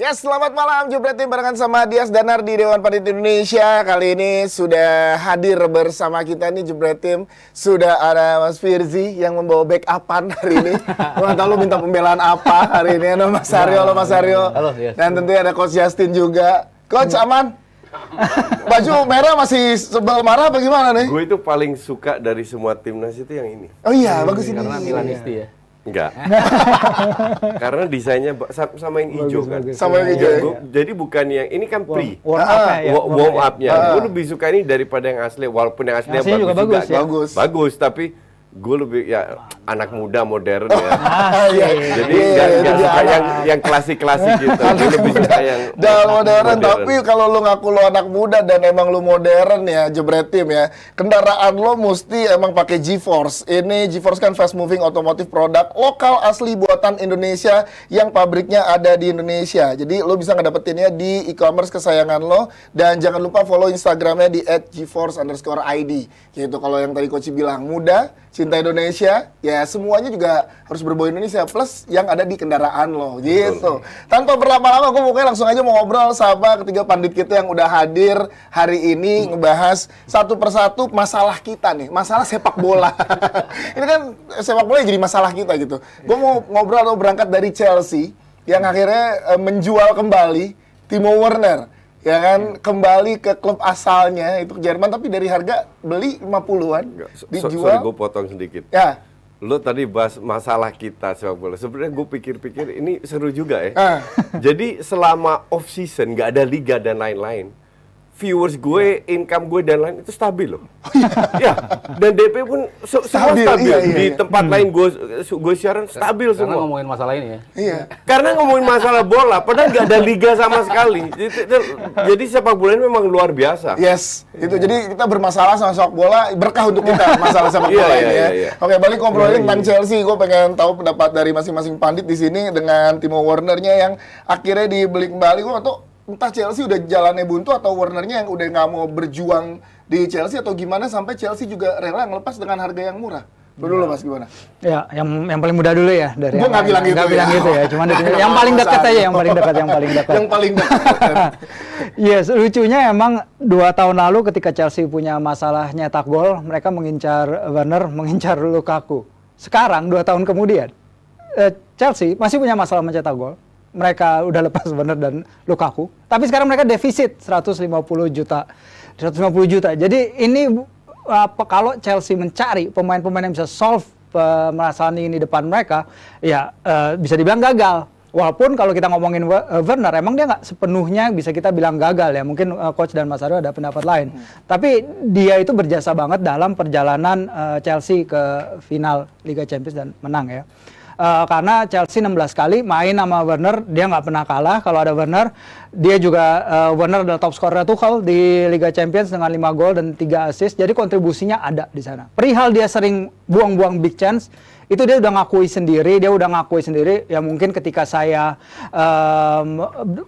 Ya, selamat malam Jupret Tim barengan sama Dias Danar di Dewan Pandit Indonesia. Kali ini sudah hadir bersama kita nih Jupret Tim. Sudah ada Mas Firzi yang membawa backupan hari ini. Gua nggak tahu lu minta pembelaan apa hari ini. Ada Mas Aryo, halo Mas Aryo. Halo, yes. Dan tentunya ada Coach Justin juga. Coach aman? Baju merah masih sebel marah apa gimana nih? Gue itu paling suka dari semua timnas itu yang ini. Oh iya, bagus ini. Karena Milanisti ya. Enggak. Karena desainnya sama yang hijau kan. Sama yang hijau. Ya, jadi bukan yang ini kan pre. Warm up-nya. Gue lebih suka ini daripada yang asli. Walaupun yang aslinya Aslinya bagus juga. Bagus. Bagus, tapi gue lebih ya anak muda modern ya. Iya. Jadi nggak suka yang klasik-klasik gitu. Gue lebih suka yang modern. Tapi kalau lu ngaku lu anak muda dan emang lu modern ya, Jebret Tim ya, kendaraan lo mesti emang pakai GeForce. Ini GeForce kan fast moving automotive product lokal asli buatan Indonesia yang pabriknya ada di Indonesia. Jadi lo bisa ngedapetinnya di e-commerce kesayangan lo, dan jangan lupa follow Instagramnya di @geforce_id. Gitu. Kalau yang tadi Coach bilang muda, cinta Indonesia, ya semuanya juga harus berbau Indonesia plus yang ada di kendaraan lo, gitu. Tanpa berlama-lama, gue pokoknya langsung aja mau ngobrol sama ketiga pandit kita yang udah hadir hari ini ngebahas satu persatu masalah kita nih, masalah sepak bola. Ini kan sepak bola jadi masalah kita gitu. Gue mau ngobrol atau berangkat dari Chelsea yang akhirnya menjual kembali Timo Werner. Ya kan, kembali ke klub asalnya itu ke Jerman, tapi dari harga beli 50-an dijual. Sorry, gue potong sedikit. Ya. Lo tadi bahas masalah kita sepak bola. Sebenarnya gue pikir-pikir ini seru juga ya. Jadi selama off season nggak ada liga dan lain-lain, viewers gue, income gue dan lain itu stabil loh. Ya, dan DP pun semua stabil. Di tempat lain gue siaran stabil semua. Karena ngomongin masalah ini ya. Iya. Karena ngomongin masalah bola, padahal nggak ada liga sama sekali. Jadi sepak bola ini memang luar biasa. Yes, itu jadi kita bermasalah sama sepak bola, berkah untuk kita masalah sepak bola ini ya. Oke, balik ngobrolin tentang Chelsea. Gue pengen tahu pendapat dari masing-masing pandit di sini dengan Timo Werner-nya yang akhirnya dibeli kembali. Gue nggak tahu entah Chelsea udah jalannya buntu atau Werner-nya yang udah nggak mau berjuang di Chelsea atau gimana sampai Chelsea juga rela ngelepas dengan harga yang murah. Dulu Mas gimana? Ya, yang paling mudah dulu ya dari. Gue nggak bilang gitu. Nggak bilang gitu ya, cuman yang paling dekat aja, yang paling dekat. Yang paling dekat. Yes, lucunya emang 2 tahun lalu ketika Chelsea punya masalah nyetak gol, mereka mengincar Werner, mengincar Lukaku. Sekarang 2 tahun kemudian, Chelsea masih punya masalah mencetak gol. Mereka udah lepas Werner dan Lukaku, tapi sekarang mereka defisit 150 juta. Jadi ini kalau Chelsea mencari pemain-pemain yang bisa solve permasalahan ini depan mereka, ya bisa dibilang gagal. Walaupun kalau kita ngomongin Werner, emang dia nggak sepenuhnya bisa kita bilang gagal ya. Mungkin Coach dan Mas Aryo ada pendapat lain. Tapi dia itu berjasa banget dalam perjalanan Chelsea ke final Liga Champions dan menang ya. Karena Chelsea 16 kali main sama Werner, dia nggak pernah kalah kalau ada Werner. Dia juga, Werner adalah top scorer Tuchel di Liga Champions dengan 5 gol dan 3 assist, jadi kontribusinya ada di sana. Perihal dia sering buang-buang big chance, itu dia udah ngakui sendiri, ya mungkin ketika saya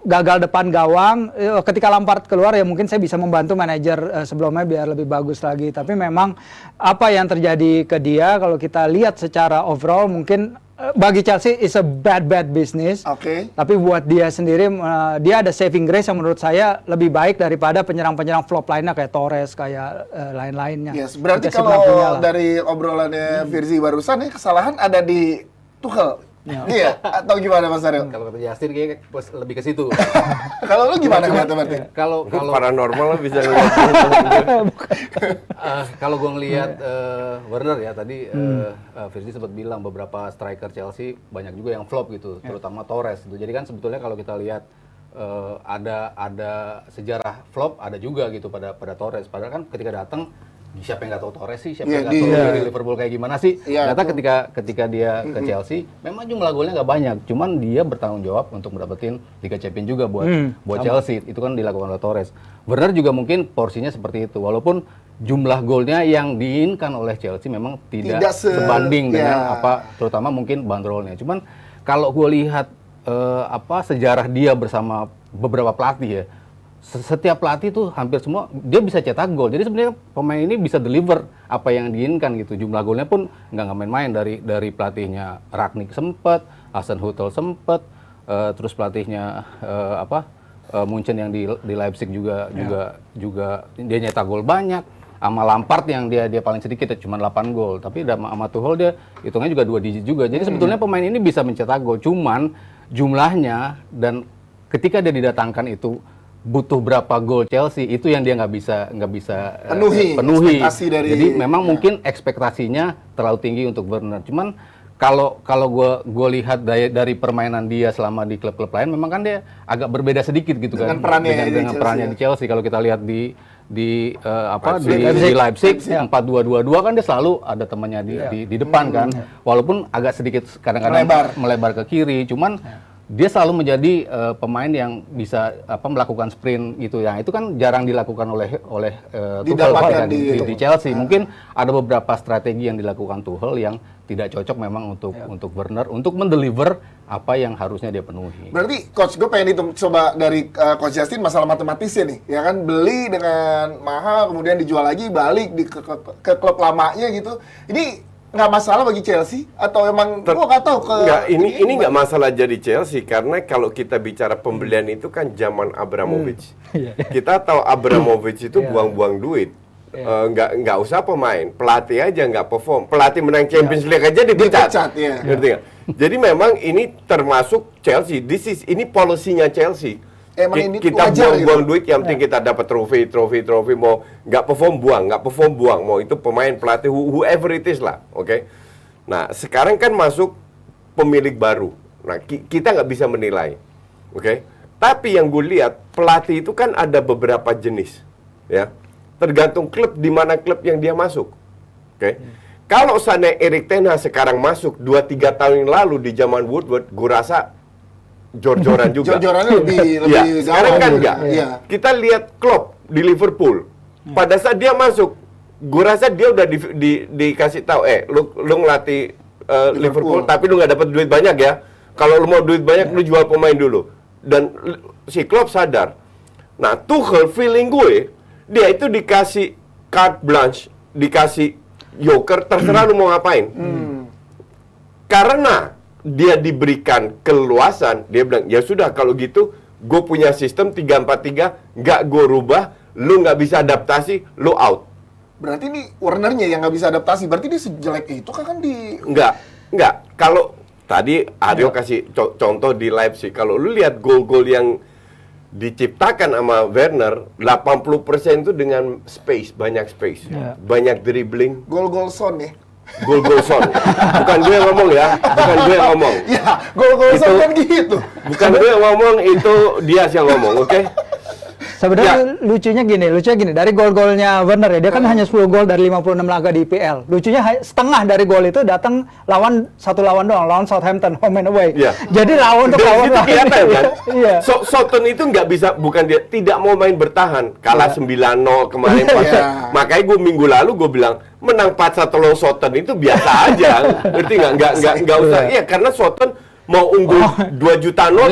gagal depan gawang, ketika Lampard keluar ya mungkin saya bisa membantu manajer sebelumnya biar lebih bagus lagi. Tapi memang apa yang terjadi ke dia kalau kita lihat secara overall mungkin bagi Chelsea is a bad business. Oke. Tapi buat dia sendiri dia ada saving grace yang menurut saya lebih baik daripada penyerang-penyerang flop lainnya kayak Torres, kayak lain-lainnya. Yes, berarti kalau dari obrolannya Firzi barusan nih kesalahan ada di Tuchel. Iya, atau gimana Mas Aryo? Kalau kata Justin kayaknya lebih ke situ. Kalau lu gimana berarti? Kalau paranormal lah bisa ngeliat. Kalau gue ngelihat Werner ya tadi Firzi sempat bilang beberapa striker Chelsea banyak juga yang flop gitu, terutama Torres gitu. Jadi kan sebetulnya kalau kita lihat ada sejarah flop ada juga gitu pada Torres. Padahal kan ketika datang siapa yang nggak tahu Torres sih, siapa yang nggak tahu dari Liverpool kayak gimana sih? Ternyata ketika dia ke Chelsea, memang jumlah golnya nggak banyak, cuman dia bertanggung jawab untuk mendapatkan Liga Champions juga buat Chelsea. Itu kan dilakukan oleh Torres. Werner juga mungkin porsinya seperti itu, walaupun jumlah golnya yang diinginkan oleh Chelsea memang tidak sebanding dengan terutama mungkin bandrolnya. Cuman kalau gue lihat sejarah dia bersama beberapa pelatih ya. Setiap pelatih tuh hampir semua dia bisa cetak gol. Jadi sebenarnya pemain ini bisa deliver apa yang diinginkan gitu. Jumlah golnya pun nggak main-main dari pelatihnya Rangnick sempet, Hasenhuttl sempet, terus pelatihnya Munchen yang di Leipzig juga dia nyetak gol banyak. Sama Lampard yang dia paling sedikit cuma 8 gol, tapi sama Tuchel dia hitungnya juga 2 digit juga. Jadi sebetulnya pemain ini bisa mencetak gol, cuman jumlahnya dan ketika dia didatangkan itu butuh berapa gol Chelsea itu yang dia nggak bisa penuhi. Jadi memang mungkin ekspektasinya terlalu tinggi untuk Werner. Cuman kalau gue lihat dari permainan dia selama di klub-klub lain, memang kan dia agak berbeda sedikit gitu dengan kan perannya perannya di Chelsea. Kalau kita lihat di Leipzig 4-2-2-2 kan dia selalu ada temannya di depan kan, walaupun agak sedikit kadang-kadang melebar ke kiri, cuman dia selalu menjadi pemain yang bisa melakukan sprint gitu ya. Itu kan jarang dilakukan oleh Tuchel kan di Chelsea. Mungkin ada beberapa strategi yang dilakukan Tuchel yang tidak cocok memang untuk Werner untuk mendeliver apa yang harusnya dia penuhi. Berarti coach, gue pengen coba dari coach Justin masalah matematisnya nih, ya kan, beli dengan mahal kemudian dijual lagi balik ke klub lamanya gitu. Ini nggak masalah bagi Chelsea atau emang gue nggak tahu ini nggak masalah jadi Chelsea karena kalau kita bicara pembelian itu kan zaman Abramovich. Kita tahu Abramovich itu buang-buang duit. Nggak usah pemain, pelatih aja nggak perform, pelatih menang Champions League aja dipecat. Ngerti nggak? Jadi memang ini termasuk Chelsea. Ini polisinya Chelsea. Kita buang-buang duit, yang penting kita dapat trofi, mau nggak perform buang, mau itu pemain, pelatih, whoever it is lah, oke? Nah, sekarang kan masuk pemilik baru. Nah, kita nggak bisa menilai, oke? Tapi yang gue lihat, pelatih itu kan ada beberapa jenis, ya. Tergantung klub, di mana klub yang dia masuk, oke? Kalau sana Erik ten Hag sekarang masuk 2-3 tahun yang lalu di zaman Woodward, gue rasa jor-joran juga. Jor-jorannya lebih sekarang kan enggak. Kita lihat Klopp di Liverpool. Pada saat dia masuk, gue rasa dia udah dikasih tahu, lu ngelatih Liverpool, tapi lu nggak dapat duit banyak ya. Kalau lu mau duit banyak, lu jual pemain dulu. Dan si Klopp sadar. Nah, Tuchel feeling gue, dia itu dikasih carte blanche, dikasih joker, terserah lu mau ngapain. Karena dia diberikan keleluasan, dia bilang, ya sudah kalau gitu, gue punya sistem 3-4-3, nggak gue rubah, lu nggak bisa adaptasi, lu out. Berarti ini Werner-nya yang nggak bisa adaptasi, berarti dia sejelek itu kan di... Nggak. Kalau tadi Aryo kasih contoh di Leipzig, kalau lu lihat gol-gol yang diciptakan sama Werner, 80% itu dengan space, banyak space, banyak dribbling. Gol-gol Son ya? Gol-gol Son. Bukan gue yang ngomong ya. Ya, gol-gol Son kan gitu. Bukan gue yang ngomong, itu dia yang ngomong, oke? Sebenarnya lucunya gini, dari gol-golnya Werner ya, dia kan hanya 10 gol dari 56 laga di IPL. Lucunya setengah dari gol itu datang satu lawan doang, lawan Southampton home and away. Jadi lawan untuk lawan lain. Kelihatan kan? Southampton itu nggak bisa, bukan dia tidak mau main bertahan, kalah 9-0 kemarin. Makanya gue minggu lalu gue bilang menang 4-1 lawan Southampton itu biasa aja. Ngerti nggak usah. Iya, karena Southampton mau unggul 2 juta nol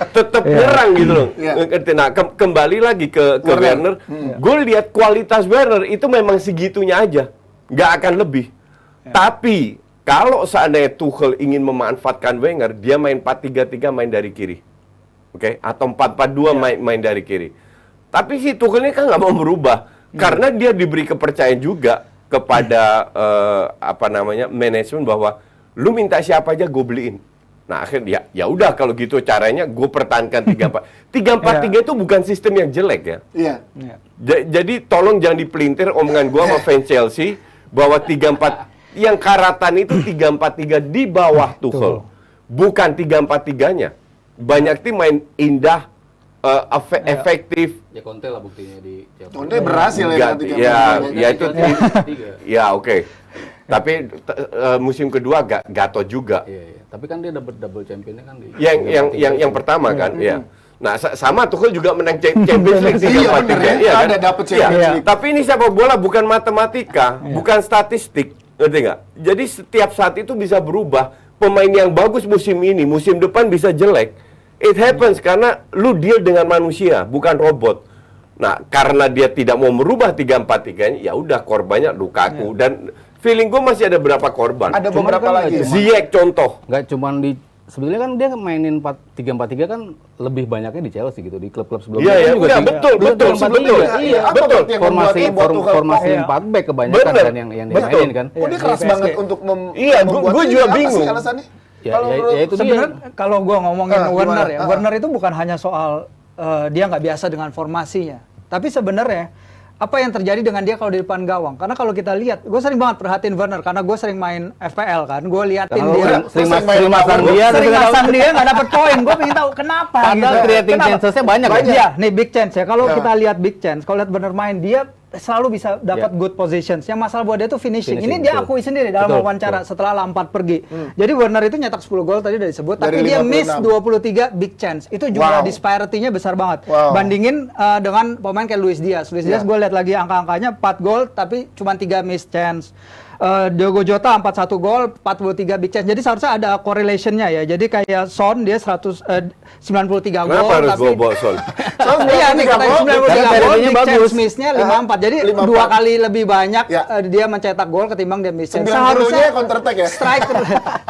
tetap nyerang gitu loh. Nah, kembali lagi ke Werner. Gue lihat kualitas Werner itu memang segitunya aja, nggak akan lebih. Tapi kalau seandainya Tuchel ingin memanfaatkan Wenger, dia main 4-3-3 main dari kiri, oke? Atau 4-4-2 main dari kiri. Tapi si Tuchel ini kan nggak mau berubah karena dia diberi kepercayaan juga kepada manajemen bahwa lu minta siapa aja gue beliin. Nah akhirnya ya udah kalau gitu caranya gue pertahankan 3-4. 3-4-3 itu bukan sistem yang jelek ya. Jadi tolong jangan dipelintir omongan gue sama fans Chelsea bahwa 3-4 yang karatan itu 3-4-3 di bawah Tuchel. Bukan 3-4-3-nya. Banyak tim main indah, efektif. Ya Conte lah buktinya di Chelsea. Conte berhasil ya itu. Ya oke. Tapi musim kedua gato juga. Iya. Tapi kan dia double championnya kan di yang pertama kan, ya. Nah, sama Tuchel juga menang Champions League 3-4-3. Iya kan? Ada dapat Champions League. Tapi ini sepak bola bukan matematika, bukan statistik, ngerti nggak? Jadi setiap saat itu bisa berubah. Pemain yang bagus musim ini, musim depan bisa jelek. It happens karena lu deal dengan manusia, bukan robot. Nah, karena dia tidak mau merubah 3-4-3-nya, ya udah korbannya Lukaku dan feeling gue masih ada berapa korban. Ada beberapa lagi. Ziyech contoh. Nggak cuma di sebetulnya kan dia mainin 3-4-3 kan lebih banyaknya di Chelsea gitu, di klub-klub sebelumnya. Iya, juga iya, betul. Iya, betul. Formasi 4 back kebanyakan kan yang dimainin kan. Oh, dia keras banget untuk gue juga bingung. Alasannya? Ya itu sebenarnya kalau gua ngomongin Werner gimana? Werner itu bukan hanya soal dia nggak biasa dengan formasinya, tapi sebenarnya apa yang terjadi dengan dia kalau di depan gawang? Karena kalau kita lihat, gue sering banget perhatiin Werner karena gue sering main FPL kan, gue liatin dia sering masang dia nggak dapet poin, gue pengen tahu kenapa. Padahal gitu. creating chances-nya banyak ya. Iya, nih big chance ya. Kalau kita lihat big chance, kalau lihat Werner main dia selalu bisa dapat good positions. Yang masalah buat dia itu finishing. Ini dia akui sendiri dalam wawancara setelah Lampard pergi. Jadi Werner itu nyetak 10 gol tadi udah disebut, tapi dia miss 23 big chance. Itu juga disparity-nya besar banget. Bandingin dengan pemain kayak Luis Diaz. Luis Diaz gue lihat lagi angka-angkanya 4 gol tapi cuma 3 miss chance. Diogo Jota 41 gol, 43 big chance. Jadi seharusnya ada correlation-nya ya. Jadi kayak Son dia 93 gol. Kenapa harus bawa Son? Iya nih katanya 93 gol, big chance miss-nya 54. Jadi 2 kali lebih banyak dia mencetak gol ketimbang dia miss chance. Seharusnya counter attack ya.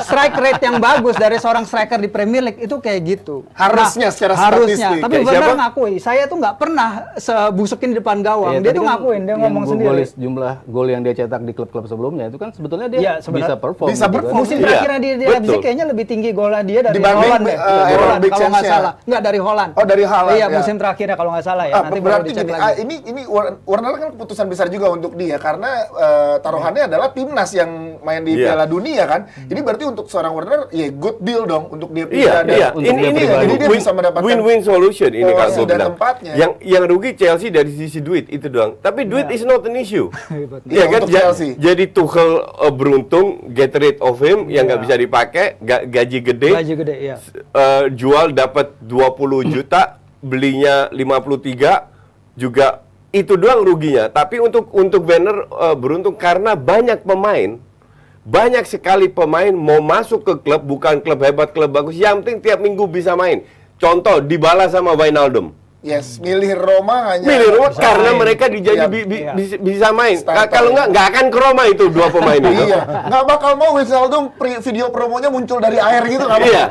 Strike rate yang bagus dari seorang striker di Premier League itu kayak gitu. Harusnya secara statistik. Tapi Werner ngakui, saya tuh nggak pernah sebusukin di depan gawang. Dia tuh ngakuin, dia ngomong sendiri. Jumlah gol yang dia cetak di klub-klub sebelumnya itu kan sebetulnya dia bisa perform. Musim terakhir di Leipzig kayaknya lebih tinggi golnya dia dari Holland deh. Kalau nggak salah. Nggak dari Holland. Oh, dari Holland. Iya, musim terakhirnya kalau nggak salah ya. Nanti berarti gini, ini Werner kan keputusan besar juga untuk dia karena taruhannya adalah timnas yang main di Piala Dunia kan. Jadi berarti untuk seorang Werner ya good deal dong untuk dia pindah. Ini dia bisa mendapatkan win-win solution ini kalau gue bilang. Tempatnya. Yang rugi Chelsea dari sisi duit itu doang. Tapi duit is not an issue. Iya kan jadi Tuchel beruntung get rid of him yang nggak bisa dipakai, gaji gede. Iya. Jual dapat 20 juta, belinya 53 juga itu doang ruginya. Tapi untuk Werner beruntung karena banyak pemain. Banyak sekali pemain mau masuk ke klub, bukan klub hebat, klub bagus. Yang penting tiap minggu bisa main. Contoh, Dybala sama Wijnaldum. Yes, milih Roma karena mereka dijanji bisa main. Kalau nggak akan ke Roma itu dua pemain itu. Iya, nggak bakal mau Wijnaldum video promonya muncul dari air gitu nggak iya.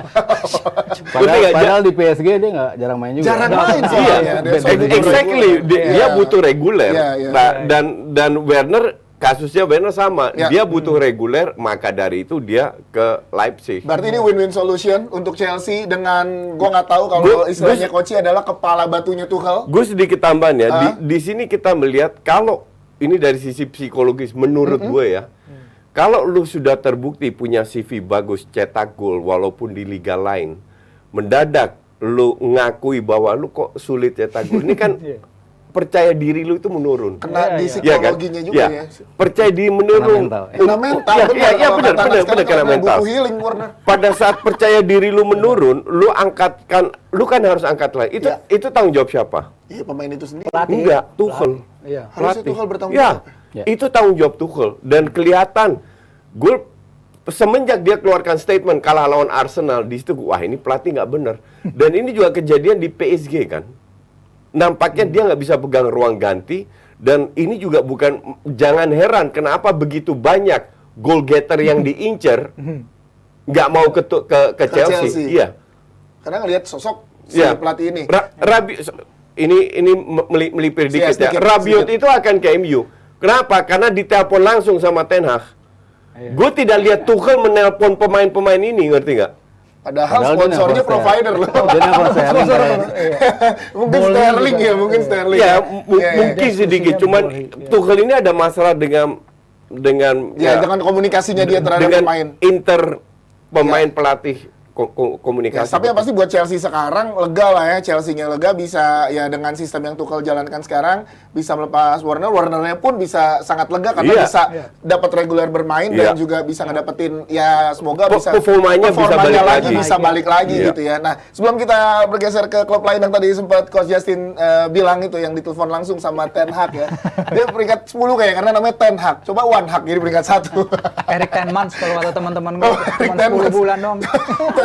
Padahal di PSG dia nggak jarang main juga. Jarang main sih. Iya, exactly. Dia butuh reguler. Dan Werner kasusnya Werner sama, dia butuh reguler, maka dari itu dia ke Leipzig. Berarti ini win-win solution untuk Chelsea dengan gua nggak tahu kalau istilahnya coach adalah kepala batunya Tuchel. Gue sedikit tambahan ya, di sini kita melihat kalau ini dari sisi psikologis menurut gue ya, kalau lu sudah terbukti punya CV bagus, cetak gol walaupun di liga lain, mendadak lu ngakui bahwa lu kok sulit cetak gol, ini kan percaya diri lu itu menurun. Kena di psikologinya juga ya. Percaya diri menurun. Kena mental. Iya benar kena mental. Pada saat percaya diri lu menurun, lu kan harus angkat lagi. Itu tanggung jawab siapa? Iya, pemain itu sendiri. Enggak, Tuchel. Iya. Harusnya Tuchel bertanggung jawab. Itu tanggung jawab Tuchel dan kelihatan semenjak dia keluarkan statement kalah lawan Arsenal, di situ wah ini pelatih nggak benar. Dan ini juga kejadian di PSG kan. Nampaknya dia nggak bisa pegang ruang ganti dan ini juga bukan, jangan heran kenapa begitu banyak goal getter yang diincer nggak mau ke Chelsea. Iya. Karena ngelihat sosok si pelatih ini. Ini melipir dikit ya. Rabiot itu akan ke MU. Kenapa? Karena ditelepon langsung sama Ten Hag. Gue tidak lihat Tuchel menelpon pemain-pemain ini, ngerti nggak? Padahal sponsornya provider loh. Mungkin Sterling. Ya, mungkin sedikit. Cuman Tuchel ini ada masalah dengan dengan komunikasinya dia terhadap pemain. Pemain pelatih komunikasi. Tapi yang pasti buat Chelsea sekarang lega lah ya, Chelsea-nya lega bisa ya dengan sistem yang Tuchel jalankan sekarang bisa melepas Werner-nya pun bisa sangat lega karena bisa dapat reguler bermain dan juga bisa ngedapetin ya semoga bisa performanya bisa balik lagi gitu ya. Nah, sebelum kita bergeser ke klub lain yang tadi sempat Coach Justin bilang itu yang ditelepon langsung sama Ten Hag ya. Dia peringkat 10 kayak karena namanya Ten Hag. Coba One Hag jadi peringkat 1. Erik Ten Months kalau kata teman-teman gue, cuma 10 bulan dong.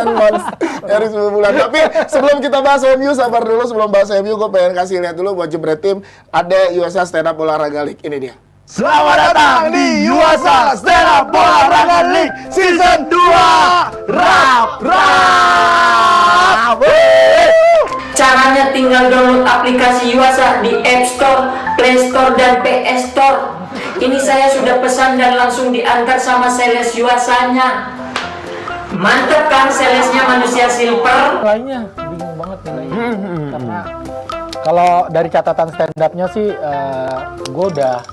Dari 10 bulan. Tapi sebelum kita bahas MU, sabar dulu. Sebelum bahas MU, gue pengen kasih lihat dulu buat Jebret Tim. Ada USA Stand Up Olahraga League. Ini dia. Selamat datang di USA Stand Up Olahraga League Season 2. Rap. tinggal download aplikasi Yuasa di App Store, Play Store, dan PS Store. Ini saya sudah pesan dan langsung diantar sama sales Yuasanya. Mantap kan salesnya manusia silver? Nilainya bingung banget nilainya. Karena kalau dari catatan stand up-nya sih gue udah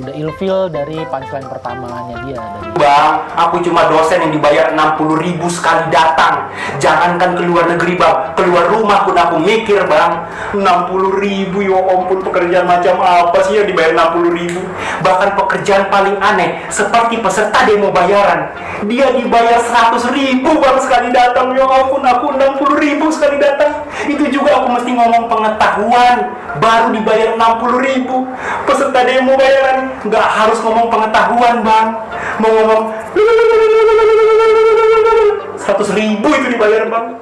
udah ilfeel dari punchline pertamanya dia. Bang, aku cuma dosen yang dibayar 60.000 sekali datang. Jangankan ke luar negeri bang, keluar rumah pun aku mikir bang. 60.000, ya ampun, pekerjaan macam apa sih yang dibayar 60.000? Bahkan pekerjaan paling aneh seperti peserta demo bayaran, dia dibayar 100.000 bang sekali datang. Ya ampun, aku 60.000 sekali datang. Itu juga aku mesti ngomong pengetahuan, baru dibayar 60.000. Peserta demo bayaran nggak harus ngomong pengetahuan bang, mau ngomong 100.000 itu dibayar bang.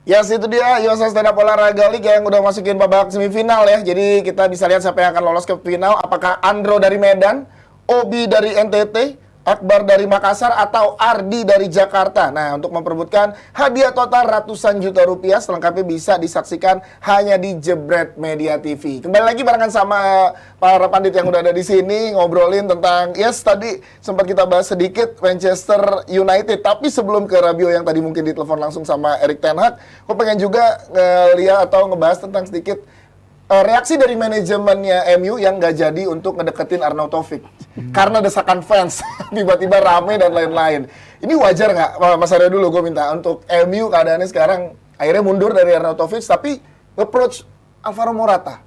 Yes, itu dia Yuasa Stand Up Olahraga League yang udah masukin babak semifinal ya. Jadi kita bisa lihat siapa yang akan lolos ke final. Apakah Andro dari Medan, Obi dari NTT, Akbar dari Makassar, atau Ardi dari Jakarta. Nah, untuk memperebutkan hadiah total ratusan juta rupiah, selengkapnya bisa disaksikan hanya di Jebret Media TV. Kembali lagi barengan sama para pandit yang udah ada di sini, ngobrolin tentang, tadi sempat kita bahas sedikit Manchester United. Tapi sebelum ke Rabiot yang tadi mungkin ditelepon langsung sama Erik ten Hag, aku pengen juga ngeliat atau ngebahas tentang sedikit reaksi dari manajemennya MU yang nggak jadi untuk ngedeketin Arnautovic karena desakan fans tiba-tiba rame dan lain-lain. Ini wajar nggak, Mas Aryo dulu gue minta, untuk MU keadaannya sekarang akhirnya mundur dari Arnautovic tapi approach Alvaro Morata?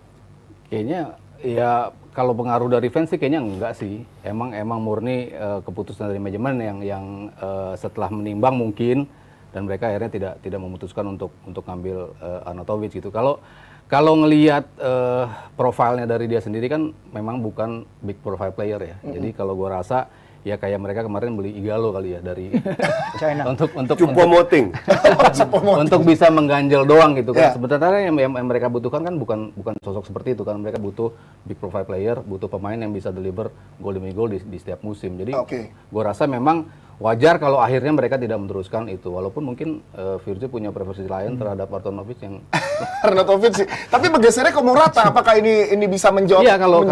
Kayaknya ya kalau pengaruh dari fans sih kayaknya enggak sih. Emang murni keputusan dari manajemen yang setelah menimbang mungkin, dan mereka akhirnya tidak memutuskan untuk ngambil Arnautovic gitu. Kalau ngelihat profilnya dari dia sendiri kan memang bukan big profile player ya. Jadi kalau gua rasa ya kayak mereka kemarin beli Igalo kali ya dari China untuk untuk bisa mengganjel doang gitu kan. Sebenarnya yang mereka butuhkan kan bukan sosok seperti itu kan. Mereka butuh big profile player, butuh pemain yang bisa deliver gol demi gol di setiap musim. Jadi gua rasa memang wajar kalau akhirnya mereka tidak meneruskan itu, walaupun mungkin Virgil punya preferensi lain terhadap Arnautovic yang Arnautovic sih. Tapi bergesernya ke Morata, apakah ini bisa menjawab? Iya, kalau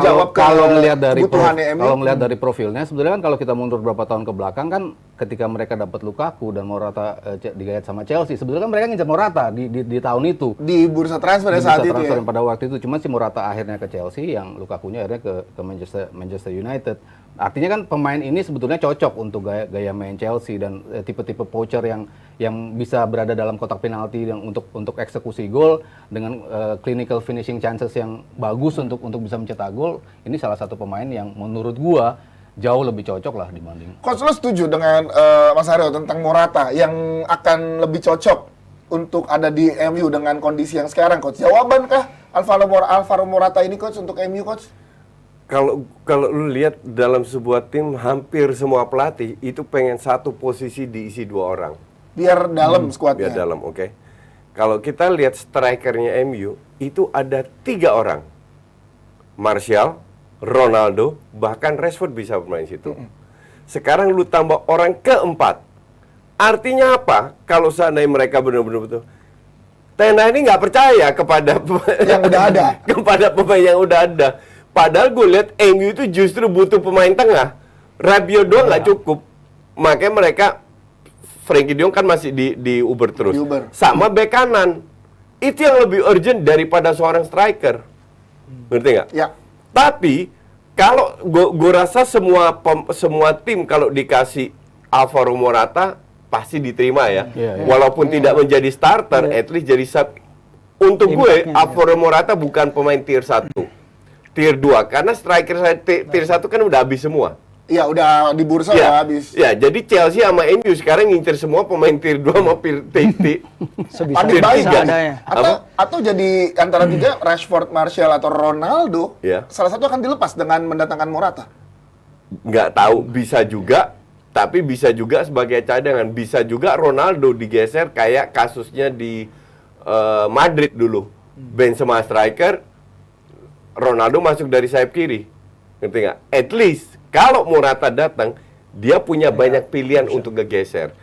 ngelihat dari profilnya, sebenarnya kan kalau kita mundur beberapa tahun ke belakang kan, ketika mereka dapat Lukaku dan Morata digayat sama Chelsea, sebenarnya kan mereka ngincar Morata di tahun itu. Di bursa transfer saat itu ya. Pada waktu itu, cuma si Morata akhirnya ke Chelsea, yang Lukakunya akhirnya ke Manchester United. Artinya kan pemain ini sebetulnya cocok untuk gaya main Chelsea dan tipe-tipe poacher yang bisa berada dalam kotak penalti dan untuk eksekusi gol dengan clinical finishing chances yang bagus untuk bisa mencetak gol. Ini salah satu pemain yang menurut gua jauh lebih cocok lah dibanding. Coach, lo setuju dengan Mas Aryo tentang Morata yang akan lebih cocok untuk ada di MU dengan kondisi yang sekarang, Coach? Jawabankah Alvaro Morata ini, Coach, untuk MU, Coach? Kalau lu lihat dalam sebuah tim, hampir semua pelatih itu pengen satu posisi diisi 2 orang. Biar dalam skuadnya. Biar dalam, oke. Kalau kita lihat strikernya MU, itu ada 3 orang. Martial, Ronaldo, bahkan Rashford bisa bermain situ. Sekarang lu tambah orang keempat. Artinya apa? Kalau seandainya mereka benar-benar betul, Ten Hag ini nggak percaya kepada yang udah ada, kepada pemain yang udah ada. Padahal gue lihat MU itu justru butuh pemain tengah. Rabiot doang nggak cukup. Makanya mereka, Frenkie de Jong kan masih di Uber terus. Sama bek kanan. Itu yang lebih urgent daripada seorang striker. Ngerti nggak? Ya. Tapi kalau gue rasa semua tim kalau dikasih Alvaro Morata pasti diterima ya. Walaupun tidak menjadi starter, at least jadi sub. Untuk gue, Alvaro Morata bukan pemain tier 1. Tier 2, karena striker saya tier 1 kan udah habis semua. Iya, udah di bursa udah habis. Ya, jadi Chelsea sama MU sekarang ngincer semua pemain tier 2 sama tier 3. Atau jadi antara 3, Rashford, Martial, atau Ronaldo, salah satu akan dilepas dengan mendatangkan Morata. Nggak tahu, bisa juga, tapi bisa juga sebagai cadangan. Bisa juga Ronaldo digeser kayak kasusnya di Madrid dulu. Benzema striker, Ronaldo masuk dari sayap kiri, ngerti nggak? At least kalau Morata datang, dia punya banyak pilihan untuk ngegeser.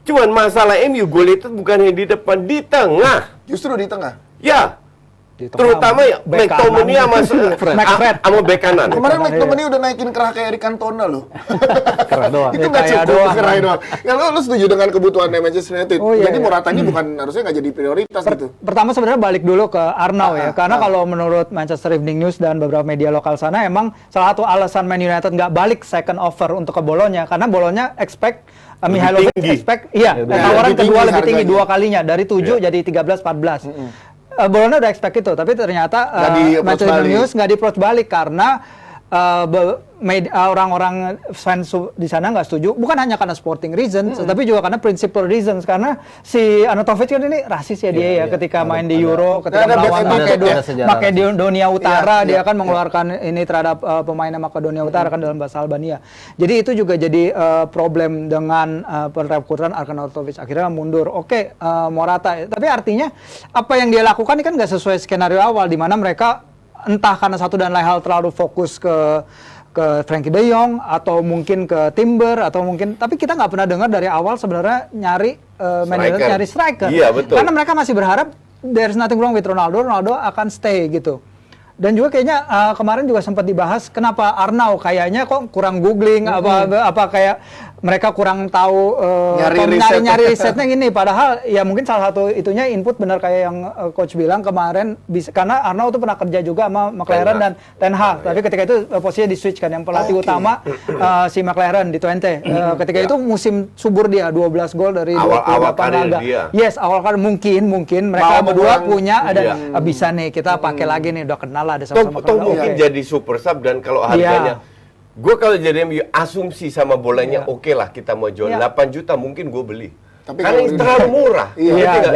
Cuman masalah MU gue lihat itu bukan yang di depan, di tengah. Justru di tengah. Ya. Di tengah, Terutama ya bek McTominay kanan. sama bek kanan. Kemarin McTominay udah naikin kerah kayak Eric Cantona loh. Kerah doang. Itu nggak Kayak cukup doang. kerah doang. Ya lu setuju dengan kebutuhan Manchester United? Oh, iya, Jadi iya. Morata ini bukan harusnya nggak jadi prioritas gitu. Pertama sebenarnya balik dulu ke Arnau ya, karena kalau menurut Manchester Evening News dan beberapa media lokal sana, emang salah satu alasan Man United nggak balik second offer untuk ke Bolonya, karena Bolonya expect Mihailovic tinggi. expect, iya, tawaran lebih kedua tinggi lebih tinggi harganya. 2 kalinya dari 7 jadi 13-14. Bologna udah expect itu, tapi ternyata Nggak di-approach Manchester balik. News nggak di-approach balik karena orang-orang fans di sana nggak setuju, bukan hanya karena sporting reasons, tapi juga karena principal reasons, karena si Arnautovic kan ini rasis ya dia ya, ketika main di Euro, ketika ada melawan bad etiquette, ada sejarah. Makedonia Utara, Iya, dia iya, kan mengeluarkan ini terhadap pemain Makedonia Utara kan dalam bahasa Albania. Jadi itu juga jadi problem dengan perekrutan Arnautovic, akhirnya mundur. Oke, Morata, tapi artinya apa yang dia lakukan ini kan nggak sesuai skenario awal, di mana mereka entah karena satu dan lain hal terlalu fokus ke Frankie De Jong atau mungkin ke Timber atau mungkin, tapi kita nggak pernah dengar dari awal sebenarnya nyari Man United nyari striker. Iya, betul. Karena mereka masih berharap there's nothing wrong with Ronaldo akan stay gitu. Dan juga kayaknya kemarin juga sempat dibahas kenapa Arnau kayaknya kok kurang googling apa kayak mereka kurang tahu nyari risetnya gini, padahal ya mungkin salah satu itunya input benar kayak yang coach bilang kemarin karena Arnau tuh pernah kerja juga sama McLaren dan Ten Hag, tapi ketika itu posisinya di switch kan, yang pelatih utama si McLaren di Twente. Ketika itu musim subur dia 12 gol dari 28 laga. Yes, awal karir mungkin mereka berdua punya ada bisa nih kita pakai lagi nih, udah kenal ada sama-sama. Toh mungkin jadi super sub, dan kalau harganya gue kalau jadi MU asumsi sama bolanya oke lah kita mau jual 8 juta mungkin gue beli. Tapi karena ini terlalu murah.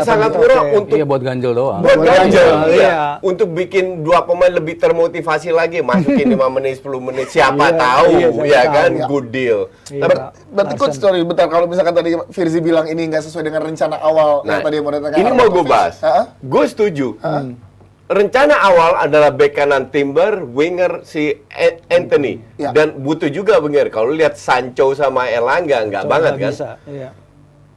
Sangat murah untuk Iya, buat ganjel doang. buat ganjel. Iya. Untuk bikin dua pemain lebih termotivasi lagi, masukin 5 menit 10 menit siapa tahu ya kan, good deal. Berarti coach, sorry bentar, kalau misalkan tadi Firzi bilang ini nggak sesuai dengan rencana awal yang tadi mau datangkan. Ini mau gue bahas. Gue setuju. Rencana awal adalah bek kanan Timber, winger si Anthony, dan butuh juga winger. Kalau lihat Sancho sama Elanga nggak banget kan. Bisa, iya.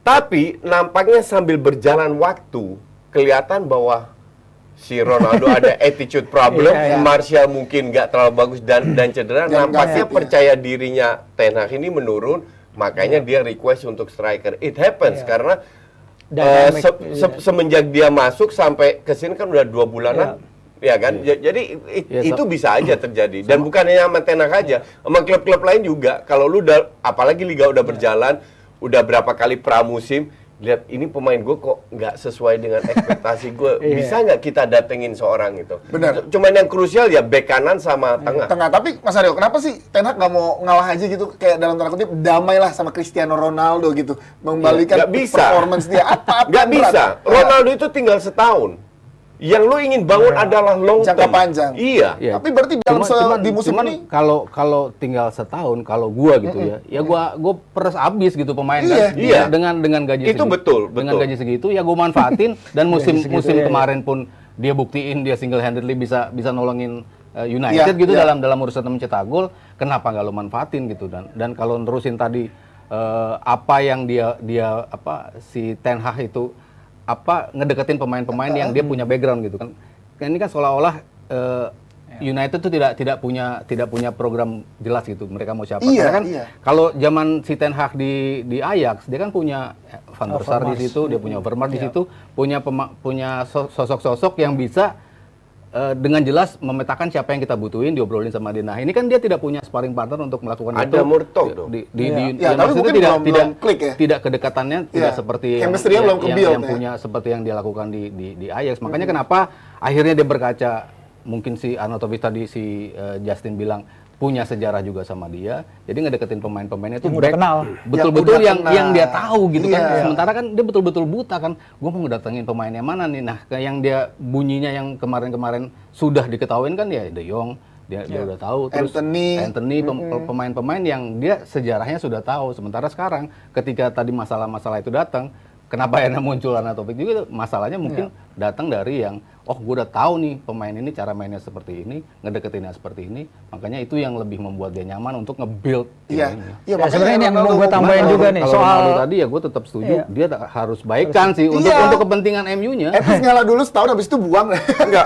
Tapi nampaknya sambil berjalan waktu kelihatan bahwa si Ronaldo ada attitude problem, Martial mungkin nggak terlalu bagus dan cedera. Nampaknya percaya dirinya Ten Hag ini menurun, makanya dia request untuk striker. It happens karena semenjak dia masuk sampai ke sini kan udah 2 bulanan, ya kan? Jadi itu bisa aja terjadi. Dan bukan hanya sama Ten Hag aja, sama klub-klub lain juga. Kalau lu udah, apalagi liga udah berjalan, udah berapa kali pramusim, lihat ini pemain gue kok nggak sesuai dengan ekspektasi gue. Bisa nggak kita datengin seorang itu? Benar. Cuman yang krusial ya bek kanan sama tengah. Tapi Mas Aryo, kenapa sih Ten Hag nggak mau ngalah aja gitu, kayak dalam tanda kutip damailah sama Cristiano Ronaldo gitu, membalikan Nggak bisa. performance dia apa Nggak bisa. Ronaldo itu tinggal setahun. Yang lo ingin bangun adalah long term. Jangka panjang. Iya. Tapi berarti dalam di musim ini kalau tinggal setahun, kalau gua gitu ya gua peres abis gitu pemain kan. Iya. Dengan gaji Itu segitu. betul. Dengan gaji segitu ya gua manfaatin, dan musim kemarin pun dia buktiin dia single handedly bisa nolongin United gitu dalam urusan mencetak gol. Kenapa nggak lo manfaatin gitu, dan kalau nerusin tadi apa yang dia si Ten Hag itu ngedeketin pemain-pemain yang dia punya background gitu kan. Ini kan seolah-olah United tuh tidak punya program jelas gitu, mereka mau siapa. Karena kan kalau zaman si Ten Hag di Ajax, dia kan punya Van der Sar di situ, dia punya Overmars di situ, punya sosok-sosok yang bisa dengan jelas memetakan siapa yang kita butuhin, diobrolin sama dia. Nah, ini kan dia tidak punya sparring partner untuk melakukan itu. Ada Murtoh dong. tapi mungkin belum klik ya. Tidak kedekatannya tidak seperti chemistry-nya belum kebuild yang punya seperti yang dia lakukan di Ajax. Makanya kenapa akhirnya dia berkaca, mungkin si Arnautovic tadi si Justin bilang punya sejarah juga sama dia, jadi ngedeketin pemain-pemainnya itu udah kenal, betul-betul yang dia tahu gitu kan. Sementara kan dia betul-betul buta kan, gue mau ngedatengin pemain yang mana nih. Nah, yang dia bunyinya yang kemarin-kemarin sudah diketahuin kan ya De Jong, dia udah tahu, terus Anthony pemain-pemain yang dia sejarahnya sudah tahu. Sementara sekarang ketika tadi masalah-masalah itu datang, kenapa akhirnya muncul Arnautovic juga masalahnya mungkin datang dari yang gue udah tahu nih pemain ini cara mainnya seperti ini, ngedeketinnya seperti ini, makanya itu yang lebih membuat dia nyaman untuk nge-build Iya. ini. Sebenarnya ini yang mau gue tambahin juga nih Kalau soal Ronaldo tadi ya gue tetap setuju, dia harus baikkan sih untuk kepentingan MU-nya. Terus ngalah dulu setahun habis itu buang. Enggak.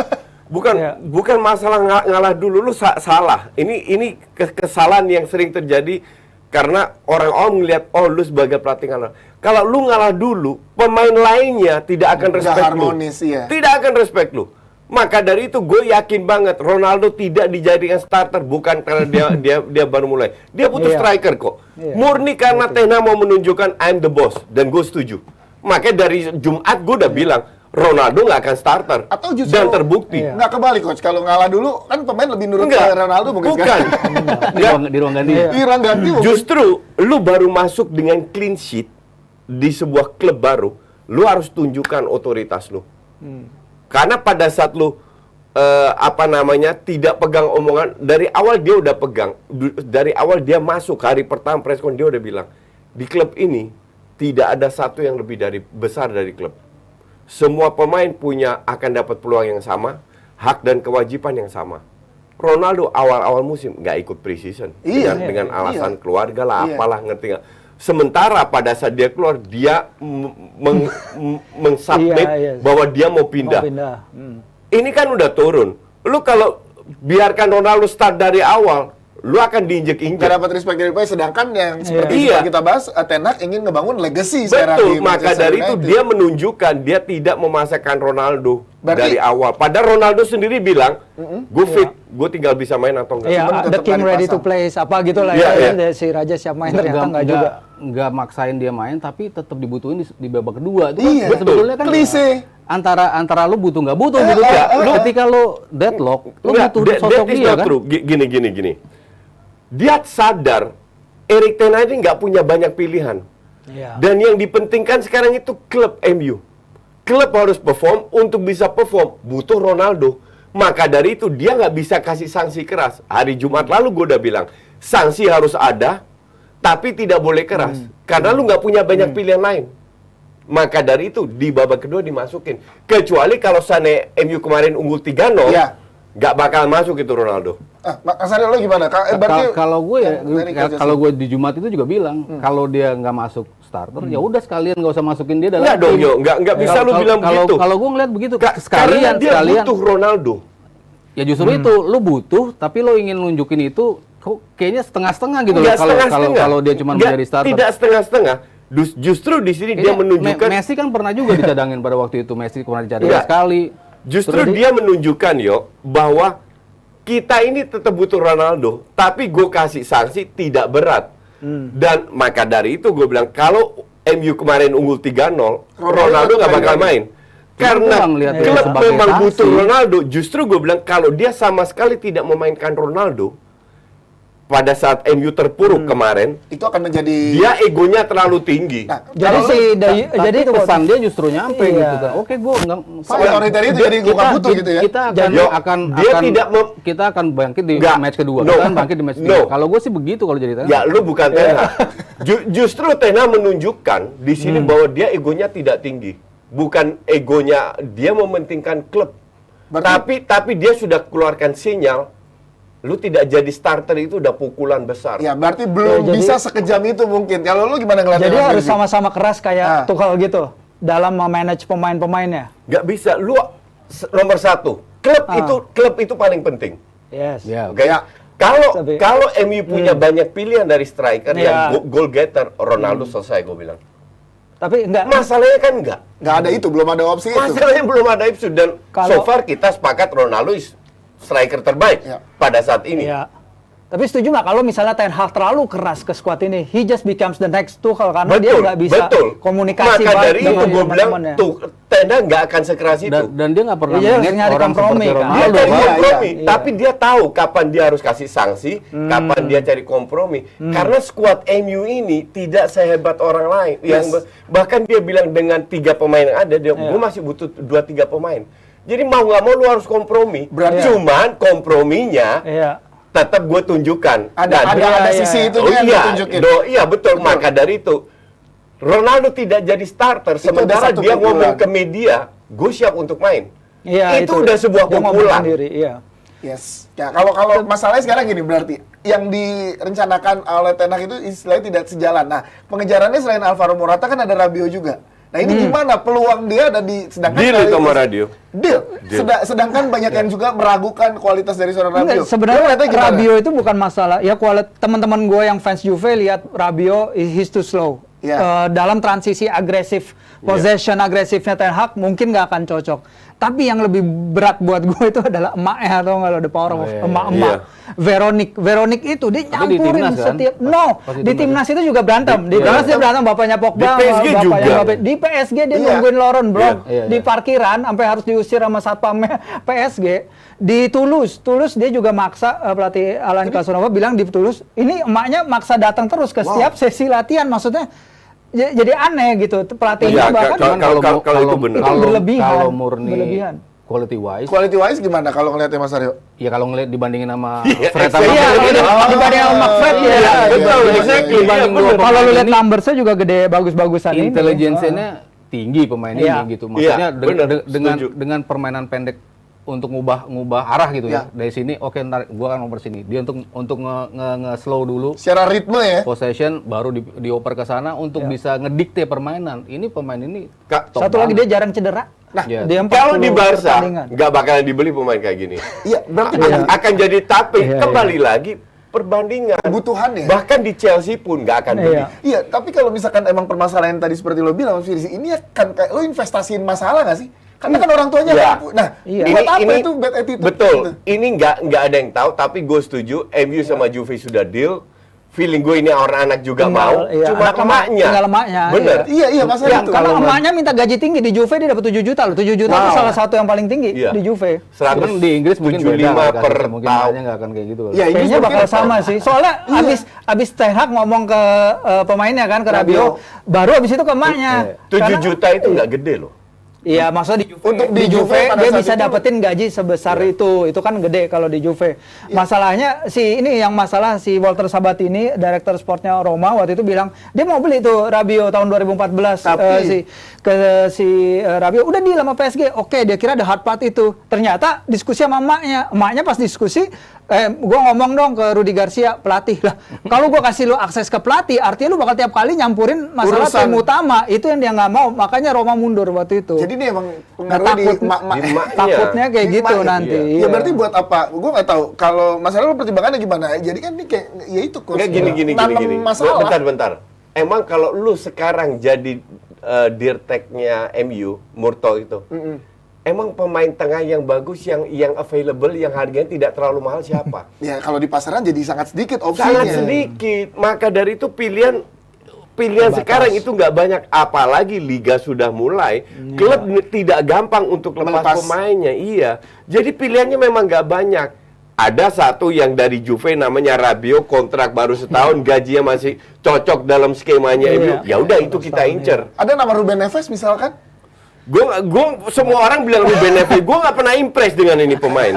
Bukan masalah ngalah dulu, lu salah. Ini kesalahan yang sering terjadi karena orang-orang melihat lu sebagai pelatih ngalah. Kalau lu ngalah dulu, pemain lainnya tidak akan respect harmonis, lu. iya. Tidak akan respect lu. Maka dari itu gue yakin banget Ronaldo tidak dijadikan starter bukan karena dia baru mulai. Dia butuh striker kok. Murni karena Ten Hag mau menunjukkan I'm the boss dan gue setuju. Makanya dari Jumat gue udah bilang Ronaldo nggak akan starter. Atau justru dan terbukti. Nggak kebalik coach. Kalau ngalah dulu kan pemain lebih nurut ke Ronaldo mungkin. Bukan. Di ruang ganti. Di ruang ganti mungkin. Justru lu baru masuk dengan clean sheet di sebuah klub baru, lu harus tunjukkan otoritas lu. Karena pada saat lu tidak pegang omongan dari awal, dia udah pegang. Dari awal dia masuk hari pertama preskon dia udah bilang, di klub ini tidak ada satu yang lebih besar dari klub. Semua pemain akan dapat peluang yang sama, hak dan kewajiban yang sama. Ronaldo awal-awal musim nggak ikut preseason dengan alasan keluarga lah, apalah, ngerti nggak? Sementara pada saat dia keluar, dia mensubmit bahwa dia mau pindah. Ini kan udah turun. Lu kalau biarkan Ronaldo start dari awal, lu akan diinjek-injek. Gak dapat respect dari pemain, sedangkan yang seperti yang kita bahas, Ten Hag ingin ngebangun legacy sekarang. Betul, maka dari itu dia menunjukkan dia tidak memasakkan Ronaldo dari awal. Padahal Ronaldo sendiri bilang, gue fit, gue tinggal bisa main atau enggak. Iya, the king ready to play, apa gitu lah si Raja siap main, ternyata enggak juga. Nggak maksain dia main, tapi tetap dibutuhin di babak kedua. Itu kan sebetulnya kan klise. Antara lu butuh nggak butuh gitu ya. Ketika lu deadlock, lu butuh sosok dia kan. Gini. Dia sadar Erik ten Hag nggak punya banyak pilihan. Dan yang dipentingkan sekarang itu klub MU. Klub harus perform, untuk bisa perform butuh Ronaldo. Maka dari itu dia nggak bisa kasih sanksi keras. Hari Jumat lalu gue udah bilang, sanksi harus ada, tapi tidak boleh keras. Karena lu nggak punya banyak pilihan lain. Maka dari itu di babak kedua dimasukin. Kecuali kalau sana MU kemarin unggul 3-0, nggak bakal masuk itu Ronaldo. Mas Aryo lo gimana? Kalau gue di Jumat itu juga bilang, kalau dia nggak masuk starter, ya udah sekalian nggak usah masukin dia dalam. Nggak dong, yo, nggak bisa lu bilang begitu. Kalau gue ngeliat begitu, sekalian dia butuh Ronaldo. Ya justru itu, lu butuh, tapi lo ingin nunjukin itu, kok kayaknya setengah-setengah gitu loh. Kalau dia cuma menjadi starter. Tidak setengah-setengah. Justru di sini dia menunjukkan. Messi kan pernah juga dicadangin pada waktu itu. Messi pernah dicadangin sekali. Justru dia menunjukkan bahwa kita ini tetap butuh Ronaldo, tapi gue kasih sanksi tidak berat. Dan maka dari itu gue bilang, kalau MU kemarin unggul 3-0, Ronaldo nggak bakal main. Karena klub memang butuh Ronaldo. Justru gue bilang, kalau dia sama sekali tidak memainkan Ronaldo, pada saat MU terpuruk kemarin, itu akan menjadi dia egonya terlalu tinggi. Jadi pesan dia justru nyampe gitu kan. Oke, gue enggak otoriter itu jadi gue butuh gitu ya. Kita akan bangkit di match kedua. Kita akan bangkit di match kedua. Kalau gue sih begitu kalau jadi. Ya, lu bukan Ten Hag. Justru Ten Hag menunjukkan di sini bahwa dia egonya tidak tinggi. Bukan egonya dia mementingkan klub. Tapi dia sudah keluarkan sinyal, lu tidak jadi starter itu udah pukulan besar. Ya, berarti belum bisa sekejam itu mungkin. Kalau lu gimana ngeliatnya? Jadi harus sama-sama keras kayak Tuchel gitu dalam memanage pemain-pemainnya. Gak bisa. Lu nomor satu, klub itu paling penting. Yes. Oke. Kalau MU punya banyak pilihan dari striker yang goal getter, Ronaldo selesai gue bilang. Tapi enggak. Masalahnya kan enggak ada itu, belum ada opsi itu. Masalahnya belum ada itu, dan so far kita sepakat Ronaldo striker terbaik pada saat ini. Ya. Tapi setuju nggak kalau misalnya Ten Hag terlalu keras ke skuad ini, he just becomes the next Tuchel karena dia nggak bisa komunikasi baik. Maka dari itu gue bilang, Ten Hag nggak akan sekeras itu. Dan dia nggak pernah nyari kompromi. Dia cari kompromi, tapi dia tahu kapan dia harus kasih sanksi, kapan dia cari kompromi. Karena skuad MU ini tidak sehebat orang lain. Yang bahkan dia bilang dengan 3 pemain yang ada, gue masih butuh 2-3 pemain. Jadi mau nggak mau lu harus kompromi. Cuman komprominya tetap gue tunjukkan. Ada sisi itu dia yang tunjukin. Iya betul. Maka dari itu Ronaldo tidak jadi starter, Itu sementara udah satu dia pukulan. ngomong ke media, gue siap untuk main. Iya, itu udah sebuah dia ngomong pukulan. sendiri, iya. Yes. Ya, kalau masalahnya sekarang gini, berarti yang direncanakan oleh Ten Hag itu istilahnya tidak sejalan. Nah, pengejarannya selain Alvaro Morata kan ada Rabiot juga. Nah, ini gimana peluang dia ada di sedangkan Deal itu sama Radio. Deal. Sedangkan banyak yang juga meragukan kualitas dari seorang Rabiot. Sebenarnya Lu gimana? Rabiot itu bukan masalah. Ya teman-teman gue yang fans Juve lihat Rabiot he's too slow. Yeah. Dalam transisi agresif, possession agresifnya Ten Hag mungkin nggak akan cocok. Tapi yang lebih berat buat gue itu adalah emaknya, atau nggak lo The Power of emak-emak. Veronik itu dia Tapi di nyampurin timnas kan? setiap Pas di timnas itu juga berantem. Di timnas dia berantem, bapaknya Pogba, Di PSG bapaknya juga. Mbappe. Di PSG dia Iya. nungguin Laurent Blanc Iya, di iya. parkiran sampai harus diusir sama satpamnya PSG. Di Toulouse dia juga maksa pelatih Alain Casanova bilang di Toulouse, ini emaknya maksa datang terus ke setiap sesi latihan, maksudnya jadi aneh gitu pelatihnya Iya, bahkan kalau itu benar. Itu berlebihan. Kalau murni Berlebihan. quality wise, Quality wise gimana kalau ngeliatnya Mas Aryo? ya kalau ngeliat dibandingin sama Iya, Fred sama Iya, Fred, dibanding sama McFred ya. Iya, betul, iya, exactly. iya. Dibanding Iya, dua bener. pemain Kalau lu lihat ini, numbersnya juga gede, bagus-bagusan ini. intelijensinya tinggi pemain Iya. ini gitu. Maksudnya Iya, bener, dengan setuju. dengan permainan pendek untuk ngubah arah gitu Iya. ya. Dari sini oke ntar gua akan ngoper sini. Dia untuk nge-slow dulu Secara ritme ya. possession baru dioper ke sana untuk bisa ngedikte permainan. Ini pemain ini Kak, top Satu lagi banget. dia jarang cedera. Nah, Iya. Dia kalau 40 di Barca pertandingan. nggak bakalan dibeli pemain kayak gini. Iya, berarti Akan jadi tapi Iya, kembali lagi perbandingan. kebutuhannya. Bahkan di Chelsea pun nggak akan beli. Iya. Iya, tapi kalau misalkan emang permasalahan tadi seperti lo bilang, Mas Firzi, ini kan kayak lo investasiin masalah nggak sih? Karena kan orang tuanya Iya. mampu. Nah, Iya. buat apa itu bad attitude? Betul. gitu? Ini nggak ada yang tahu, tapi gue setuju. MU sama Juve sudah deal. Feeling gue ini orang anak juga mau. Iya, Cuma anak emaknya. tinggal emaknya, Bener. Iya, iya, masalah itu. Karena emaknya minta gaji tinggi di Juve dia dapat 7 juta loh. 7 juta itu Wow. salah satu yang paling tinggi Iya. di Juve. Cuman di Inggris mungkin beda 75 kan, per mungkin tahun. makanya nggak akan kayak gitu. Iya, ini Kayaknya bakal mungkin- sama sih. Soalnya abis Ten Hag ngomong ke pemainnya kan ke Rabiot, baru abis itu ke emaknya. 7 Karena- juta itu nggak gede loh. Iya, maksudnya di Juve, Untuk di di Juve Juve pada dia saat bisa itu- dapetin gaji sebesar itu kan gede kalau di Juve. Masalahnya masalah si Walter Sabatini, direktur sportnya Roma waktu itu bilang dia mau beli tuh Rabiot tahun 2014 Tapi- Rabiot udah deal sama PSG. Oke, dia kira ada hard part itu. Ternyata diskusi sama emaknya pas diskusi gue ngomong dong ke Rudi Garcia pelatih lah. Kalau gue kasih lu akses ke pelatih, artinya lu bakal tiap kali nyampurin masalah Urusan. tim utama. Itu yang dia nggak mau. Makanya Roma mundur waktu itu. Jadi ini emang Nah, pengaruh di takut- emak-emak. Di emak. Takutnya kayak Di gitu emak, nanti. iya. Ya iya. berarti buat apa? Gue nggak tahu. Kalau masalah lo pertimbangannya gimana? Jadi kan ini kayak ya itu coach. Nggak gini. Nanam masalah. Bentar. Emang kalau lu sekarang jadi dirteknya MU, Murto itu, emang pemain tengah yang bagus, yang available, yang harganya tidak terlalu mahal siapa? Ya kalau di pasaran jadi sangat sedikit opsinya. Sangat sedikit. Maka dari itu pilihan sekarang itu nggak banyak. Apalagi liga sudah mulai, klub tidak gampang untuk Melepas. lepas pemainnya. Iya. Jadi pilihannya memang nggak banyak. Ada satu yang dari Juve namanya Rabiot, kontrak baru setahun, gajinya masih cocok dalam skemanya MU. Ya udah itu kita incer. Ada nama Ruben Neves misalkan? Gue semua orang bilang Ruben Neves, gue nggak pernah impress dengan ini pemain.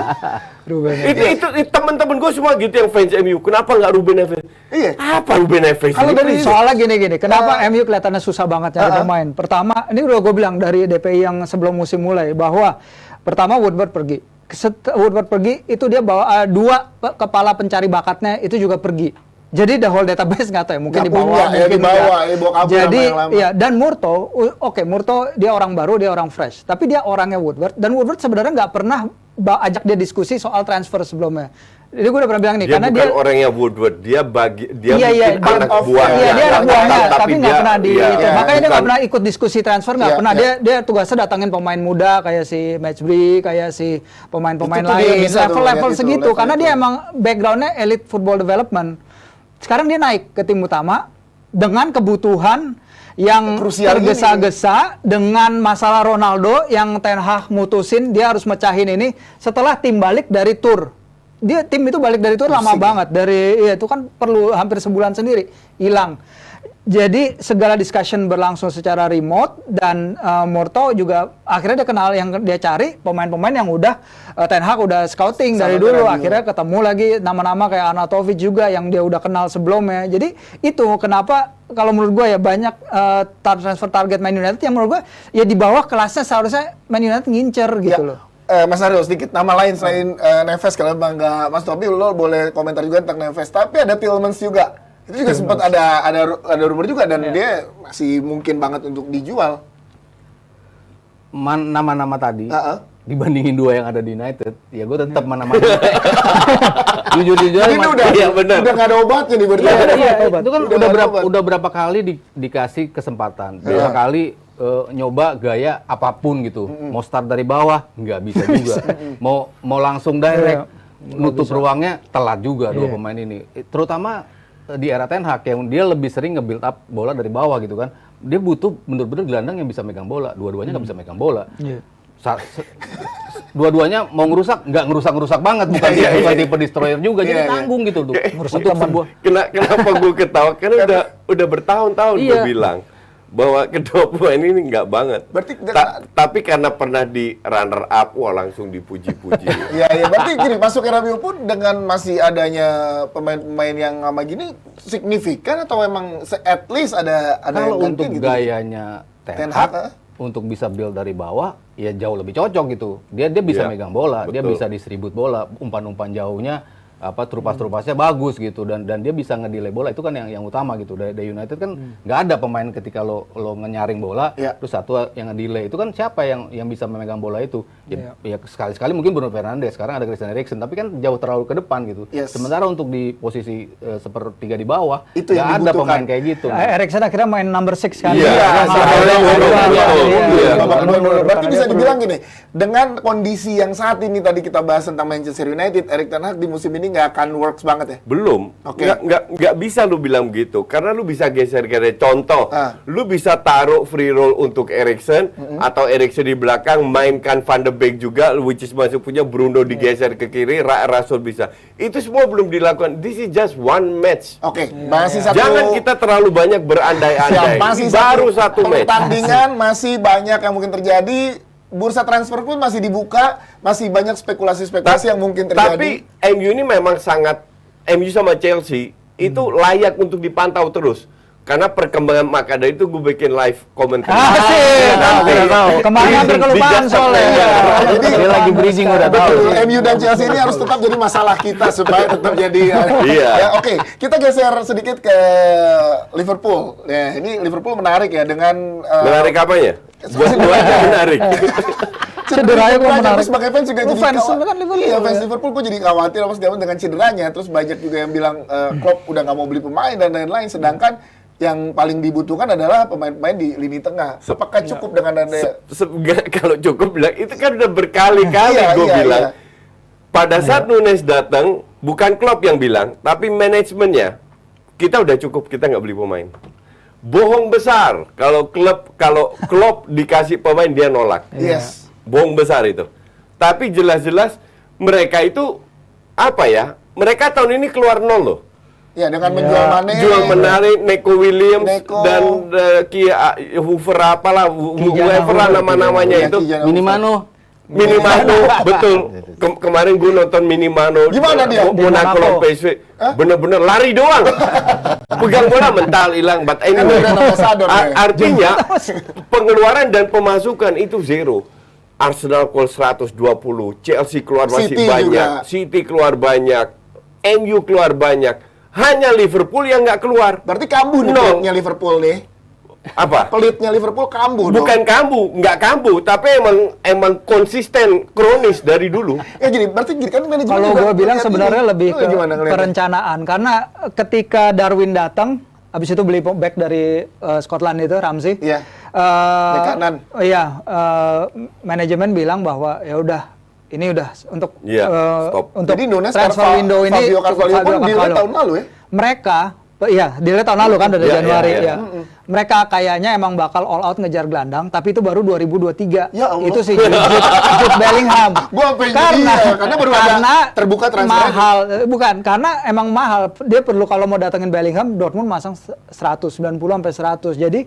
itu teman-teman gue semua gitu yang fans MU. Kenapa nggak Ruben Neves? Iya. Apa Ruben Neves? Kalau ini? dari Soalnya gini, kenapa MU kelihatannya susah banget cari pemain? Pertama, ini udah gue bilang dari DPI yang sebelum musim mulai bahwa pertama Woodward pergi. Woodward pergi itu dia bawa 2 kepala pencari bakatnya itu juga pergi. Jadi the whole database nggak tahu ya, mungkin Nggak dibawa, punya, ya, mungkin dibawa, nggak. ya, bawa kabur Jadi sama yang lama. ya dan Murto, Murto dia orang baru, dia orang fresh. Tapi dia orangnya Woodward dan Woodward sebenarnya nggak pernah ajak dia diskusi soal transfer sebelumnya. Jadi gue udah pernah bilang nih, Dia karena bukan dia orangnya Woodward, dia Iya, mungkin anak of- buahnya. Iya, dia anak buahnya, tapi nggak dia- pernah di iya, itu. Makanya dia bukan- nggak pernah ikut diskusi transfer, nggak Iya, pernah. iya. Dia tugasnya datangin pemain muda kayak si Matchbury, kayak si pemain-pemain Itu tuh dia lain, bisa tuh, level-level lihat itu, segitu. level Karena itu. dia emang backgroundnya elite football development. Sekarang dia naik ke tim utama dengan kebutuhan yang Krusial tergesa-gesa dengan masalah Ronaldo yang Ten Hag mutusin dia harus mecahin ini setelah tim balik dari tour. Tim itu balik dari tour lama banget, dari itu kan perlu hampir sebulan sendiri hilang. Jadi segala discussion berlangsung secara remote dan Murto juga akhirnya dia kenal yang dia cari pemain-pemain yang udah Ten Hag udah scouting dari dulu. Akhirnya ketemu lagi nama-nama kayak Arnautovic juga yang dia udah kenal sebelumnya. Jadi itu kenapa kalau menurut gue ya banyak transfer target Man United yang menurut gue ya di bawah kelasnya seharusnya Man United ngincer gitu loh. Mas Aryo, sedikit nama lain selain Neves, kalau bangga Mas Tobi, lo boleh komentar juga tentang Neves. Tapi ada Tielemans juga. Itu juga sempat ada rumor juga dan dia masih mungkin banget untuk dijual. Nama-nama tadi dibandingin 2 yang ada di United, ya gue tetap mana-mana. Jujur ini udah nggak ada obatnya nih berarti. Itu kan udah berapa kali dikasih kesempatan, berapa kali nyoba gaya apapun gitu. Mau start dari bawah nggak bisa juga. Mau langsung direct nutup ruangnya telat juga 2 pemain ini. Terutama di era Ten Hag yang dia lebih sering nge-build up bola dari bawah gitu kan. Dia butuh bener-bener gelandang yang bisa megang bola. Dua-duanya nggak bisa megang bola. Dua-duanya mau ngerusak, nggak ngerusak banget. Bukan dia tipe destroyer juga. Jadi tanggung gitu tuh. Untuk sebuah. Kenapa gue ketawa? Karena udah bertahun-tahun gue bilang bahwa kedua pemain ini nggak banget. Berarti tapi karena pernah di runner up, wah langsung dipuji-puji. Iya, berarti gini, masuk era Mio pun dengan masih adanya pemain-pemain yang sama gini signifikan atau memang at least ada kalau yang untuk gitu? Gayanya Ten Hag untuk bisa build dari bawah ya jauh lebih cocok gitu. Dia bisa megang bola, dia bisa distribute bola, umpan-umpan jauhnya trupas-trupasnya bagus gitu dan dia bisa ngedelay bola, itu kan yang utama gitu. Dari United kan nggak ada pemain ketika lo ngenyaring bola terus satu yang ngedelay, itu kan siapa yang bisa memegang bola itu ya sekali-sekali mungkin Bruno Fernandes, sekarang ada Christian Eriksen, tapi kan jauh terlalu ke depan gitu. Sementara untuk di posisi sepertiga di bawah itu nggak ada pemain kayak gitu. Eriksen akhirnya main number 6 kan. Berarti bisa dibilang gini, dengan kondisi yang saat ini tadi kita bahas tentang Manchester United, Erik ten Hag di musim ini nggak akan works banget ya? Belum. Nggak bisa lu bilang gitu. Karena lu bisa geser-geser. Contoh, lu bisa taruh free roll untuk Eriksen, atau Eriksen di belakang, mainkan Van de Beek juga, which is masuk punya Bruno digeser ke kiri, Rashford bisa. Itu semua belum dilakukan. This is just one match. Masih satu. Jangan kita terlalu banyak berandai-andai. Baru satu match. Pertandingan masih banyak yang mungkin terjadi. Bursa transfer pun masih dibuka, masih banyak spekulasi-spekulasi yang mungkin terjadi. Tapi MU ini memang sangat, MU sama Chelsea itu layak untuk dipantau terus. Karena perkembangan Makada itu gue bikin live komentar. Kemarin hampir kelupaan soalnya. Dia lagi bridging udah tahu. MU dan Chelsea ini harus tetap jadi masalah kita supaya tetap jadi. Oke, kita geser sedikit ke Liverpool. Ya, ini Liverpool menarik ya dengan. Menarik apanya? Buat menarik. Cederanya kok menarik. Sebagai fans juga jadi fans Liverpool. Iya, fans Liverpool gue jadi khawatir dengan cederanya. Terus banyak juga yang bilang Klopp udah nggak mau beli pemain dan lain-lain. Sedangkan yang paling dibutuhkan adalah pemain-pemain di lini tengah. Apakah cukup dengan ada? Kalau cukup bilang itu kan udah berkali-kali gue bilang. Pada saat Nunes datang, bukan Klopp yang bilang, tapi manajemennya kita udah cukup, kita nggak beli pemain. Bohong besar kalau Klopp dikasih pemain dia nolak. Yes. Bohong besar itu. Tapi jelas-jelas mereka itu apa ya? Mereka tahun ini keluar nol loh. Ya, dengan menjual Mane, jual menarik Neco Williams dan Hoover apalah, whoever lah nama-namanya itu. Minimano, betul. Kemarin gue nonton Minimano. Gimana dia? Monaco PSV. Bener-bener lari doang. Pegang bola mental hilang. But anyway, artinya pengeluaran dan pemasukan itu zero. Arsenal keluar 120, Chelsea keluar masih banyak, City keluar banyak, MU keluar banyak. Hanya Liverpool yang nggak keluar. Berarti kambuh nih pelitnya Liverpool nih. Apa? Pelitnya Liverpool kambuh dong. Bukan kambuh, nggak kambuh, tapi emang konsisten, kronis dari dulu. Ya jadi, berarti kan manajemen. Kalau gue bilang sebenarnya lebih ke perencanaan. Karena ketika Darwin datang, habis itu beli back dari Scotland itu, Ramsey. Iya. Bek kanan. Iya, manajemen bilang bahwa ya udah. Ini udah untuk untuk jadi Nunes, transfer window ini Fabio Carvalho pun deal tahun lalu ya? Mereka, iya deal tahun lalu kan dari Januari ya. mereka kayaknya emang bakal all out ngejar gelandang, tapi itu baru 2023. Ya Allah. Itu sih Jude Bellingham. Gua pengen karena baru ada terbuka transfer. Mahal, bukan karena emang mahal. Dia perlu kalau mau datengin Bellingham, Dortmund masang 190 sampai 100. Jadi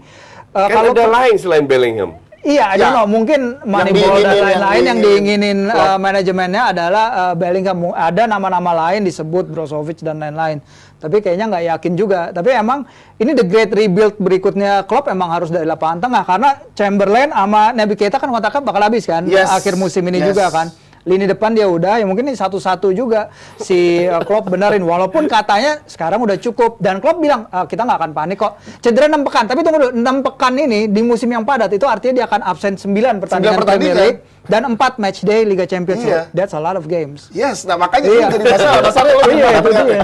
Kan kalau ada lain selain Bellingham. Iya, I don't know. Mungkin Moneyball dan lain-lain yang diinginin manajemennya adalah Bellingham. Ada nama-nama lain disebut Brozovic dan lain-lain. Tapi kayaknya nggak yakin juga. Tapi emang ini the great rebuild berikutnya Klopp emang harus dari lapangan tengah. Karena Chamberlain sama Naby Keita kan kontraknya bakal habis kan. Akhir musim ini juga kan. Lini depan dia udah, ya mungkin ini satu-satu juga si Klopp benerin. Walaupun katanya sekarang udah cukup. Dan Klopp bilang, kita nggak akan panik kok. Cedera 6 pekan, tapi tunggu dulu, 6 pekan ini di musim yang padat, itu artinya dia akan absen 9 pertandingan Premier League. Dan 4 match day Liga Champions. That's a lot of games. Yes, nah makanya itu jadi masalah. Masalahnya lo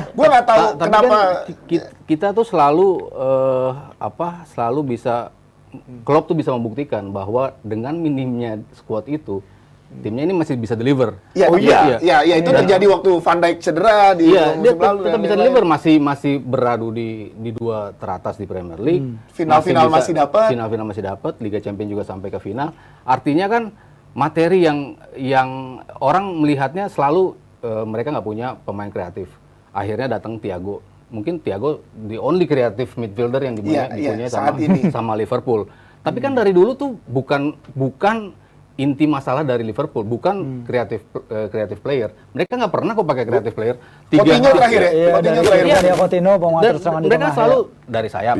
gue nggak tahu kenapa. Kan kita tuh selalu, selalu bisa, Klopp tuh bisa membuktikan bahwa dengan minimnya squad itu, timnya ini masih bisa deliver. Iya, itu terjadi waktu Van Dijk cedera di musim lalu. Tetap bisa deliver, masih beradu di 2 teratas di Premier League. Final-final masih dapat. Final-final masih dapat, Liga Champions juga sampai ke final. Artinya kan materi yang orang melihatnya selalu mereka nggak punya pemain kreatif. Akhirnya datang Thiago. Mungkin Thiago the only creative midfielder yang dipunyai sama Liverpool. Tapi kan dari dulu tuh bukan inti masalah dari Liverpool bukan kreatif player. Mereka nggak pernah kok pakai kreatif player. Coutinho terakhir ya. Coutinho penguatan serangan di tengah. Mereka selalu dari sayap.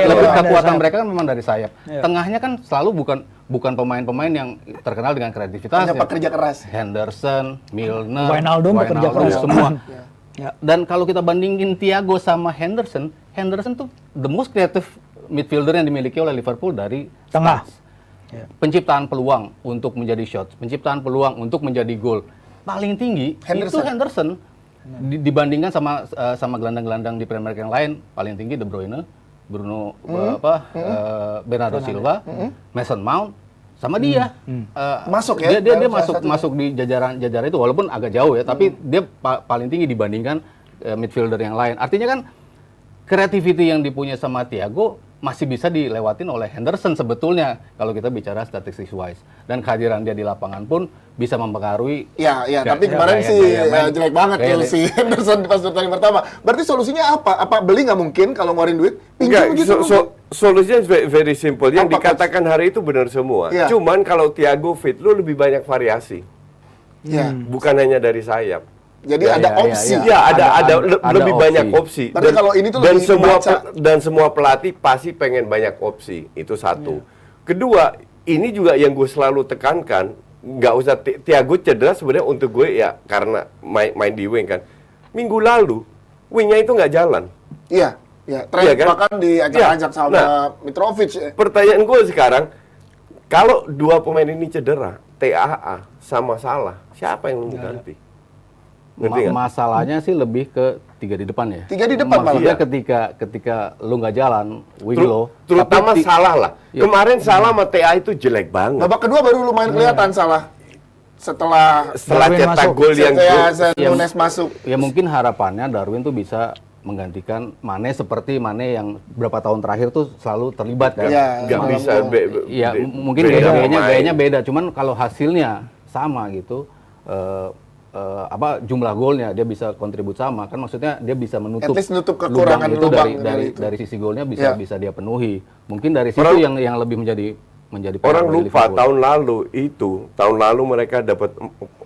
Lebih kekuatan mereka kan memang dari sayap. Tengahnya kan selalu bukan pemain-pemain yang terkenal dengan kreativitas. Pekerja keras. Henderson, Milner, Wijnaldum bekerja keras semua. Dan kalau kita bandingin Thiago sama Henderson tuh the most creative midfielder yang dimiliki oleh Liverpool dari tengah. Penciptaan peluang untuk menjadi shots, penciptaan peluang untuk menjadi gol paling tinggi itu Henderson dibandingkan sama gelandang-gelandang di Premier League yang lain. Paling tinggi De Bruyne, Bruno Bernardo Silva, Mason Mount sama dia. Masuk ya. Dia masuk di jajaran itu walaupun agak jauh ya, tapi dia paling tinggi dibandingkan midfielder yang lain. Artinya kan creativity yang dipunyai sama Thiago masih bisa dilewatin oleh Henderson sebetulnya kalau kita bicara statistics wise, dan kehadiran dia di lapangan pun bisa mempengaruhi. Tapi kemarin sih jelek banget tuh si Henderson pas pertandingan pertama. Berarti solusinya apa? Apa beli nggak mungkin kalau ngeluarin duit? Pinjam gitu. Solusinya very simple. Yang dikatakan hari itu benar semua. Cuman kalau Thiago fit, lu lebih banyak variasi. Bukan hanya dari sayap. Jadi ada opsi. Ada lebih opsi. Banyak opsi. Tapi kalau ini tuh dan semua pelatih pasti pengen banyak opsi. Itu satu. Kedua, ini juga yang gue selalu tekankan, nggak usah Thiago cedera sebenarnya untuk gue ya karena main di wing kan. Minggu lalu wingnya itu nggak jalan. Terakhir bahkan diajak-ajak sama Mitrovic. Pertanyaan gue sekarang, kalau 2 pemain ini cedera, TAA sama Salah, siapa yang lu ganti? Masalahnya sih lebih ke 3 di depan ya. 3 di depan maksudnya ketika lu nggak jalan, wing lo. Terutama Salah lah. Kemarin Salah sama TA itu jelek banget. Babak kedua baru lumayan kelihatan Salah. Setelah cetak gol yang Nunes masuk. Ya mungkin harapannya Darwin tuh bisa menggantikan Mane seperti Mane yang berapa tahun terakhir tuh selalu terlibat kan. Nggak bisa. Mungkin gayanya beda. Cuman kalau hasilnya sama gitu. Jumlah golnya dia bisa kontribut sama kan, maksudnya dia bisa menutup kekurangan itu dari sisi golnya bisa dia penuhi. Mungkin dari situ yang lebih menjadi orang lupa tahun lalu mereka dapat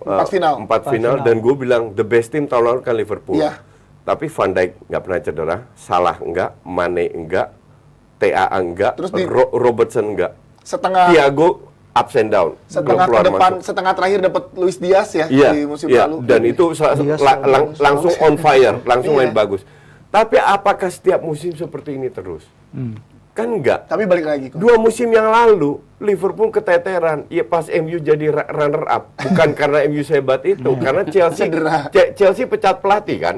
4 final dan gue bilang the best team tahun lalu kan Liverpool. Tapi Van Dijk nggak pernah cedera, Salah enggak, Mane enggak, TA enggak, Robertson enggak, Thiago ups and down. Setengah terakhir dapat Luis Diaz ya di musim lalu. Dan itu langsung on fire, langsung main bagus. Tapi apakah setiap musim seperti ini terus? Kan enggak. Tapi balik lagi. 2 musim yang lalu Liverpool keteteran. Ya pas MU jadi runner up. Bukan karena MU sehebat itu, karena Chelsea pecat pelatih kan.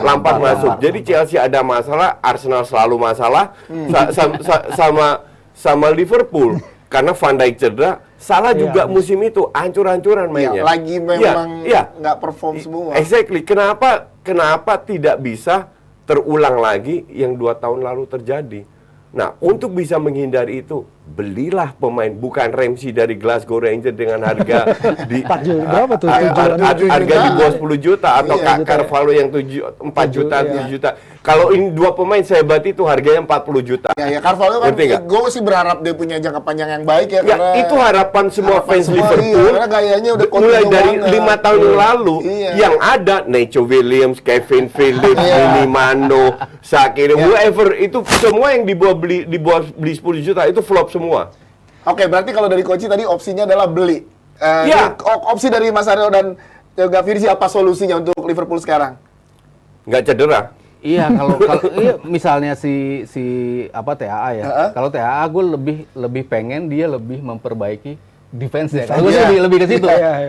Lampard masuk. Jadi Chelsea ada masalah, Arsenal selalu masalah sama Liverpool. Karena Van Dijk cedera, Salah juga musim itu hancur-hancuran mainnya. Lagi memang nggak perform semua. Exactly. Kenapa tidak bisa terulang lagi yang 2 tahun lalu terjadi? Nah, untuk bisa menghindari itu, belilah pemain bukan Ramsey dari Glasgow Rangers dengan harga di 4 juta, berapa tuh? harga di bawah 10 juta atau Carvalho yang 4 juta, 7 juta. Kalau ini dua pemain sehebat itu harganya 40 juta. Ya Carvalho kan gue sih berharap dia punya jangka panjang yang baik ya, karena itu harapan semua fans Liverpool. Iya, karena gayanya udah mulai dari banget. 5 tahun yang lalu yang ada Neco Williams, Kevin Phillips, Minimano, Shaqiri, whoever itu semua yang di bawah beli 10 juta itu flop semua. Oke, berarti kalau dari Koci tadi opsinya adalah beli. Opsi dari Mas Aryo dan juga Firzi, apa solusinya untuk Liverpool sekarang? Nggak cedera. Iya, kalau misalnya si TAA ya. Kalau TAA gue lebih pengen dia lebih memperbaiki defense-nya. Kalau gue sih lebih ke situ.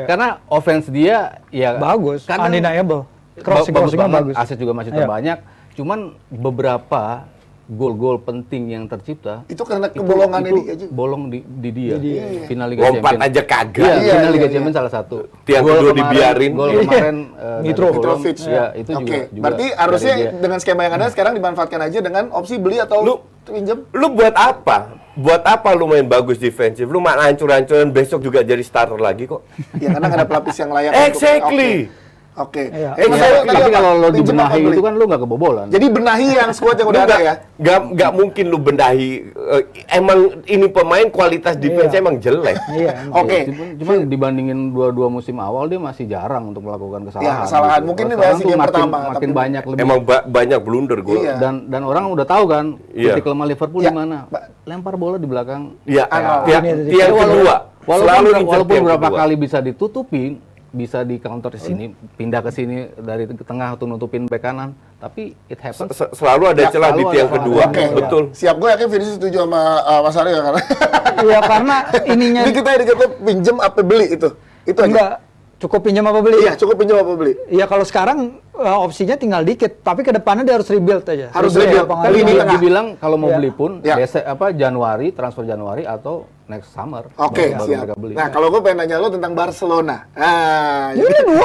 Karena offense dia ya bagus, undeniable. Crossing-crossingnya bagus. Aset juga masih terbanyak. Cuman beberapa gol-gol penting yang tercipta itu karena kebolongannya dia aja. Bolong di dia. Final Liga Lompat Champions. aja kagak. Final Liga Champions salah satu. Yang kedua dibiarin. Gol kemarin Mitrovic. Ya, itu juga. Berarti harusnya dengan skema yang ada sekarang dimanfaatkan aja dengan opsi beli atau pinjam. Lu buat apa? Buat apa lu main bagus defensif? Lu main hancur-hancuran besok juga jadi starter lagi kok. Ya karena nggak ada pelapis yang layak. Exactly. Oke. Tapi kalau lo dibenahi itu kan lo nggak kebobolan. Jadi benahi yang squad yang udah ada ya. Nggak mungkin lu benahi. Emang ini pemain kualitas defense emang jelek. Oke. Cuma dibandingin dua musim awal dia masih jarang untuk melakukan kesalahan. Ya, kesalahan. Mungkin ini masih game pertama. Makin banyak lebih. Emang banyak blunder gol. Dan orang udah tahu kan titik lemah Liverpool di mana. Lempar bola di belakang. Iya. Tiang kedua. Walaupun berapa kali bisa ditutupin, bisa di counter di sini, pindah ke sini dari tengah untuk nutupin bek kanan, tapi it happens. Selalu ada celah di tiang kedua. Betul. Siap, gue yakin Firzi setuju sama Mas Aryo karena iya, karena ininya ini kita pinjem apa beli itu aja. Enggak, cukup pinjam apa beli? Iya, cukup pinjam apa beli. Iya, kalau sekarang opsinya tinggal dikit, tapi ke depannya dia harus rebuild aja. Harus rebuild. Dibilang kalau mau beli pun Januari, transfer Januari atau next summer. Oke, siap. Nah, kalau gue pengen nanya lo tentang Barcelona.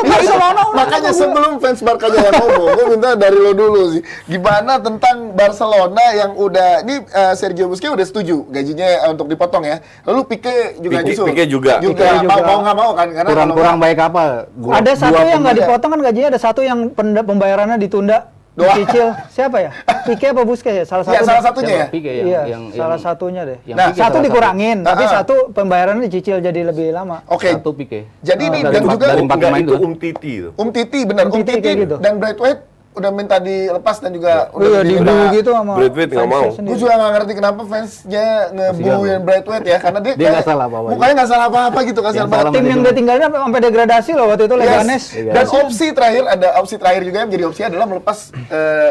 Barcelona. Makanya sebelum fans Barca-nya yang ngomong, gue minta dari lo dulu sih. Gimana tentang Barcelona yang udah, ini Sergio Busquets udah setuju gajinya untuk dipotong ya. Lalu Pique juga nyusul. Pique juga. Mau nggak mau kan? Karena kurang baik apa? Ada satu yang nggak dipotong kan gajinya, ada satu yang pembayarannya ditunda. Dicicil siapa ya? Pique apa Busquets ya? Salah satunya ya. Pique salah satunya deh. Nah, satu dikurangin, tapi satu pembayarannya dicicil jadi lebih lama. Oke. Satu Pique. Jadi ini dan juga dari 4 pemain itu Titi itu. Titi benar. Titi gitu. Dan Braithwaite udah minta dilepas dan juga udah dibu gitu sama Braithwaite nggak mau. Gue juga nggak ngerti kenapa fansnya ngebuin Braithwaite ya, karena dia nggak salah apa-apa. Mukanya nggak salah apa-apa gitu, kasihan banget. Tim yang dia tinggalin sampai degradasi loh waktu itu Leganes. Dan opsi terakhir juga yang menjadi opsi adalah melepas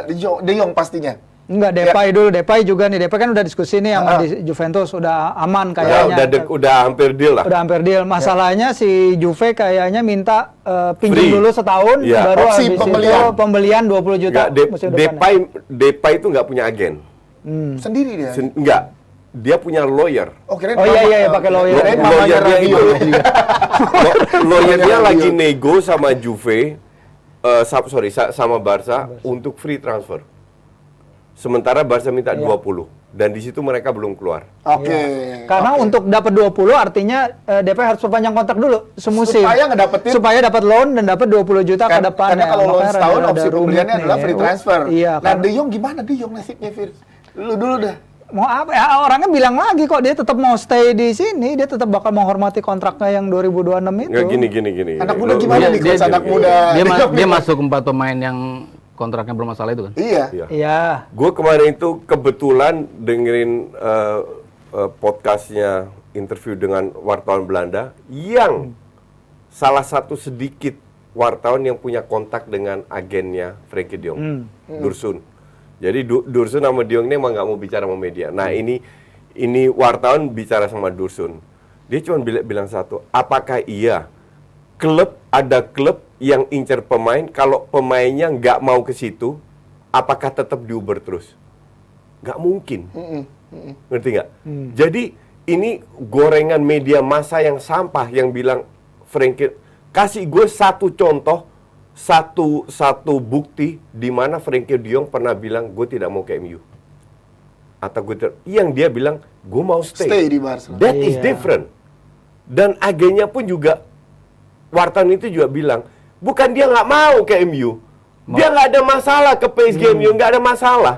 De Jong pastinya. Enggak, Depay juga nih. Depay kan udah diskusi nih sama di Juventus, udah aman kayaknya. Udah hampir deal lah. Udah hampir deal. Masalahnya si Juve kayaknya minta pinjam dulu setahun, baru opsi habis itu pembelian 20 juta musim depan. Depay itu nggak punya agen. Sendiri dia? Enggak. Dia punya lawyer. Iya, pakai lawyer. Lawyernya lagi nego sama Juve, sama Barca untuk free transfer. Sementara Barca minta 20 dan di situ mereka belum keluar. Oke. Karena untuk dapat 20 artinya DP harus perpanjang kontrak dulu semusim. Supaya dapat loan dan dapat 20 juta ke depan. Karena kalau loan setahun opsi pembeliannya adalah free transfer. Iya. Nah, De Jong gimana De Jong nasibnya, Fir? Lu dulu dah. Mau apa ya, orangnya bilang lagi kok dia tetap mau stay di sini, dia tetap bakal menghormati kontraknya yang 2026 itu. Nggak, gini. Anak muda gimana nih coach anak muda? Dia masuk 4 pemain yang kontraknya bermasalah itu kan? Iya. Gue kemarin itu kebetulan dengerin podcastnya interview dengan wartawan Belanda yang salah satu sedikit wartawan yang punya kontak dengan agennya Frenkie de Jong, Dursun. Jadi Dursun sama de Jong ini emang nggak mau bicara sama media. Nah ini wartawan bicara sama Dursun. Dia cuma bilang satu, apakah iya ada klub yang incer pemain, kalau pemainnya nggak mau ke situ, apakah tetap diuber terus? Nggak mungkin. Ngerti nggak? Jadi ini gorengan media massa yang sampah yang bilang Frenkie, kasih gue satu contoh, satu bukti di mana Frenkie de Jong pernah bilang gue tidak mau ke MU. atau yang dia bilang gue mau Stay di Barcelona. That is different. Dan agennya pun juga, wartawan itu juga bilang, bukan dia nggak mau ke MU, dia nggak ada masalah ke PSG MU, nggak ada masalah.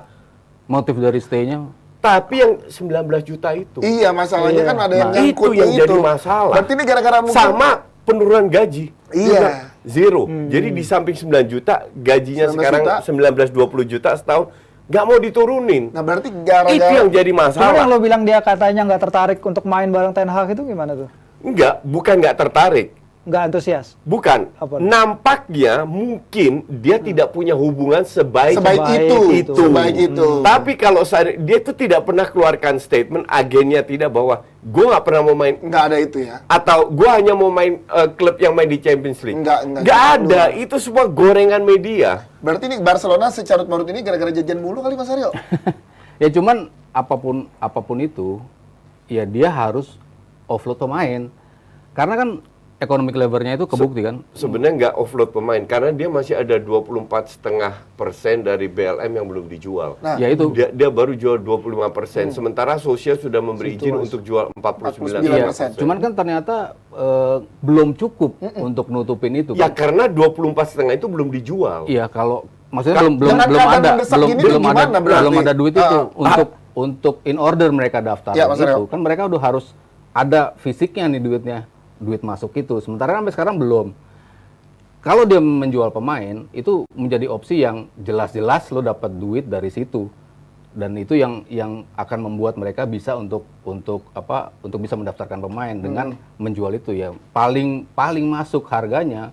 Motif dari stay-nya. Tapi yang 19 juta itu. Iya, masalahnya kan ada yang nyangkut itu yang itu. jadi masalah. Berarti ini gara-gara mungkin sama penurunan gaji. Iya. Juga zero. Jadi di samping 9 juta, gajinya 19 sekarang juta. 19-20 juta setahun, nggak mau diturunin. Nah, berarti gara-gara Itu yang jadi Cuma yang masalah. lo bilang dia katanya nggak tertarik untuk main bareng Ten Hag itu gimana tuh? Enggak, bukan nggak tertarik. Nggak antusias? Bukan. Apa? Nampaknya mungkin dia tidak punya hubungan sebaik itu. Sebaik itu. Tapi kalau dia itu tidak pernah keluarkan statement, agennya tidak, bahwa gue nggak pernah mau main, Nggak ada itu ya. atau gue hanya mau main klub yang main di Champions League. Nggak Nggak ada. Itu semua gorengan media. Berarti ini Barcelona secarut marut ini gara-gara jajan mulu kali Mas Aryo? Ya cuman apapun itu, ya dia harus offload pemain. Karena kan economic leverage-nya itu kebukti kan. Sebenarnya nggak offload pemain karena dia masih ada 24,5% dari BLM yang belum dijual. Nah, Ya itu. Dia baru jual 25%. Sementara Sosial sudah memberi izin untuk jual 49%. Iya, 49%. cuman kan ternyata belum cukup untuk nutupin itu. Ya Kan? karena 24,5 itu belum dijual. Iya, kalau maksudnya Kan, belum dengan belum keadaan ada mendesak gini tuh gimana berarti? belum ada duit itu Ah. untuk in order mereka daftar Ya, Mas itu. Aryo. Kan mereka udah harus ada fisiknya nih duit masuk itu. Sementara sampai sekarang belum. Kalau dia menjual pemain itu menjadi opsi yang jelas-jelas lo dapat duit dari situ. Dan itu yang akan membuat mereka bisa untuk bisa mendaftarkan pemain dengan menjual itu ya. Paling masuk harganya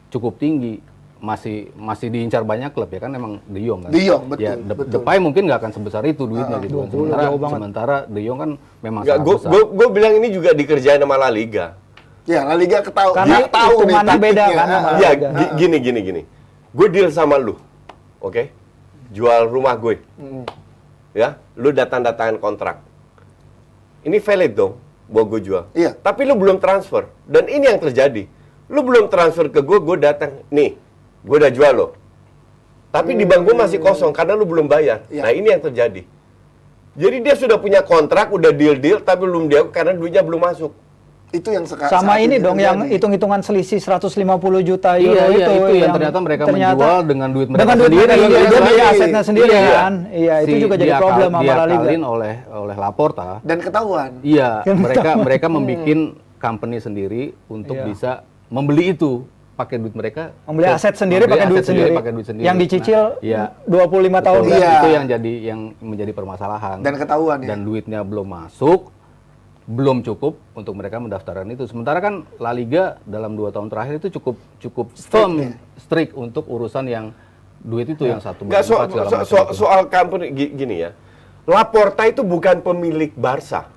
cukup tinggi. Masih diincar banyak klub ya kan, emang De Jong kan. De Jong, betul, Ya, betul. Depay mungkin nggak akan sebesar itu duitnya gitu kan. Sementara De Jong kan memang sangat besar. Gue bilang ini juga dikerjain sama La Liga. Ya, La Liga Karena dia tahu nih hitungannya beda taktiknya. kan sama La Ya, Liga. gini. Gue deal sama lu, oke? Jual rumah gue, ya? Lu datang kontrak. Ini valid dong, buat gue jual. Iya. Tapi lu belum transfer, dan ini yang terjadi. Lu belum transfer ke gue datang, nih, gue udah jual lo. Tapi di bank gue masih kosong karena lu belum bayar. Iya. Nah ini yang terjadi. Jadi dia sudah punya kontrak, udah deal karena belum dia karena duitnya belum masuk. Itu yang sekarang Sama ini dong yang hitung-hitungan selisih 150 juta euro Itu yang ternyata mereka menjual dengan duit mereka dengan duit sendiri. mereka, Iya, jadi iya. asetnya sendiri Iya. kan. Iya, itu juga jadi problem sama La Liga. Diakalin oleh Laporta. dan ketahuan. Iya, mereka membuat company sendiri untuk Iya. bisa membeli itu pakai duit mereka. Membeli aset sendiri Membeli pakai duit aset sendiri. pakai duit sendiri. Yang dicicil Nah, iya. 25 tahun Betul, kan. Iya. Itu yang menjadi permasalahan. Dan ketahuan ya. Dan duitnya belum masuk, belum cukup untuk mereka mendaftarkan itu. Sementara kan La Liga dalam 2 tahun terakhir itu cukup firm, strict untuk urusan yang duit itu yang 1/4 Nggak, segala macam itu. soal company gini ya. Laporta itu bukan pemilik Barca.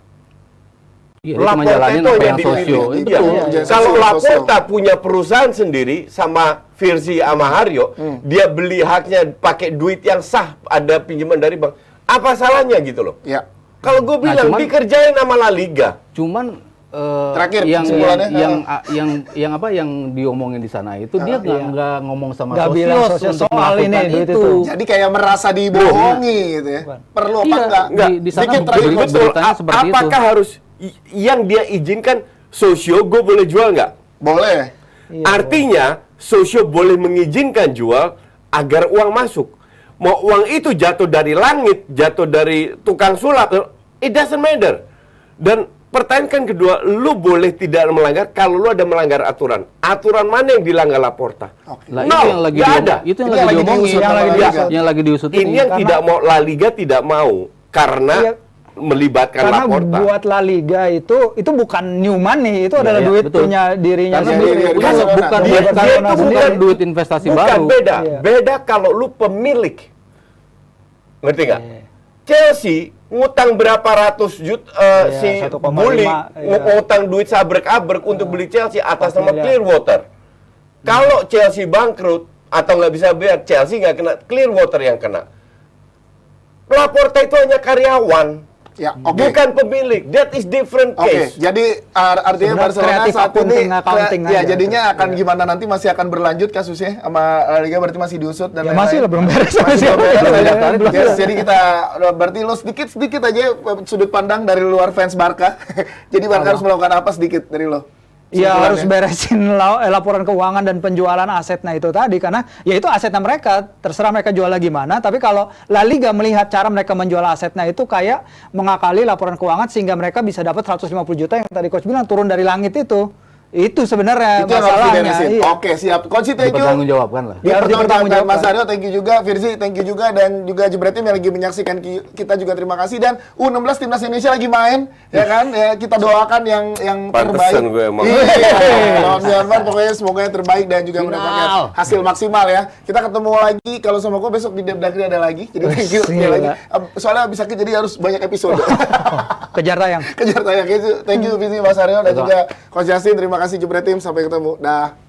Iya, dia cuma jalanin apa yang sosio. Iya. Betul. Iya. Kalau Sosio. Laporta punya perusahaan sendiri sama Virzi sama Haryo, dia beli haknya pakai duit yang sah, ada pinjaman dari bank. Apa salahnya gitu loh? Ya. Kalau gue bilang cuman- dikerjain sama La Liga. Cuman Terakhir, yang kesimpulannya, yang diomongin di sana itu dia nggak ngomong sama Nggak bilang sosios sosios untuk soal ini, melakukan duit itu. itu. Jadi kayak merasa dibohongi gitu ya. Perlu apa Iya, enggak? di sana Sedikit terakhir, betul. Coach. beritanya seperti itu. Apakah harus yang dia izinkan sosio gue boleh jual nggak? Boleh. Artinya sosio boleh mengizinkan jual agar uang masuk. Mau uang itu jatuh dari langit, jatuh dari tukang sulap, it doesn't matter. Dan pertanyaan kedua, lu boleh tidak melanggar kalau lu ada melanggar aturan. Aturan mana yang dilanggar Laporta? Lah, No, itu yang lagi nggak ada. itu yang Ini lagi lagi diomongin, diusut sama La Liga. yang lagi diusut Ini yang tidak mau, La Liga tidak mau karena Iya. melibatkan Karena Laporta. buat La Liga itu bukan new money, itu adalah iya, duit betul. punya dirinya Karena sendiri. dia- bukan Barcelona. bukan Dia- buat dia Barcelona itu sendiri, bukan- duit investasi Bukan, baru. beda. Iya. Beda kalau lu pemilik. Ngerti nggak? Chelsea ngutang berapa ratus juta si 1,5, Bully iya. ngutang duit sabrek-abrek untuk beli Chelsea atas 4 nama miliar. Clearwater. Kalau Chelsea bangkrut atau nggak bisa bayar, Chelsea nggak kena, Clearwater yang kena. Laporta itu hanya karyawan. Ya, oke. Bukan pemilik. That is different Oke, case. jadi artinya Sebenarnya Barcelona kreatif saat ini accounting ya aja. jadinya akan gimana nanti masih akan berlanjut kasusnya sama La Liga, berarti masih diusut dan Ya lain-lain. masih lah, belum beres. Masih belum beres. Belum ya. daftarin, belum Yes, jadi kita berarti lo sedikit aja sudut pandang dari luar fans Barca. Jadi Barca harus melakukan apa sedikit dari lo? Ya Kesimpulannya. harus beresin laporan keuangan dan penjualan asetnya itu tadi, karena ya itu asetnya mereka, terserah mereka jualnya gimana. Tapi kalau La Liga melihat cara mereka menjual asetnya itu kayak mengakali laporan keuangan sehingga mereka bisa dapat 150 juta yang tadi coach bilang turun dari langit itu sebenarnya Itu yang harus masalahnya. diberesin. Iya. Oke, siap. Coach, thank you. Dipertanggungjawabkan lah. Ya, harus dipertanggungjawabkan. Mas Aryo, thank you juga. Firzi, thank you juga. Dan juga Jebret Tim yang lagi menyaksikan kita juga terima kasih. Dan U16 Timnas Indonesia lagi main, ya kan? Ya, kita doakan yang terbaik. Pantesan gue emang. Lawan Myanmar, pokoknya semoga yang terbaik dan juga mendapatkan hasil maksimal ya. Kita ketemu lagi, kalau sama gue besok di Debdakri ada lagi. Jadi thank you sekali lagi. Soalnya habis sakit jadi harus banyak episode. Kejar tayang. Kejar tayang. Thank you Firzi, Mas Aryo, dan juga Coach Justin. Terima kasih Jebret Tim. Sampai ketemu. Dah.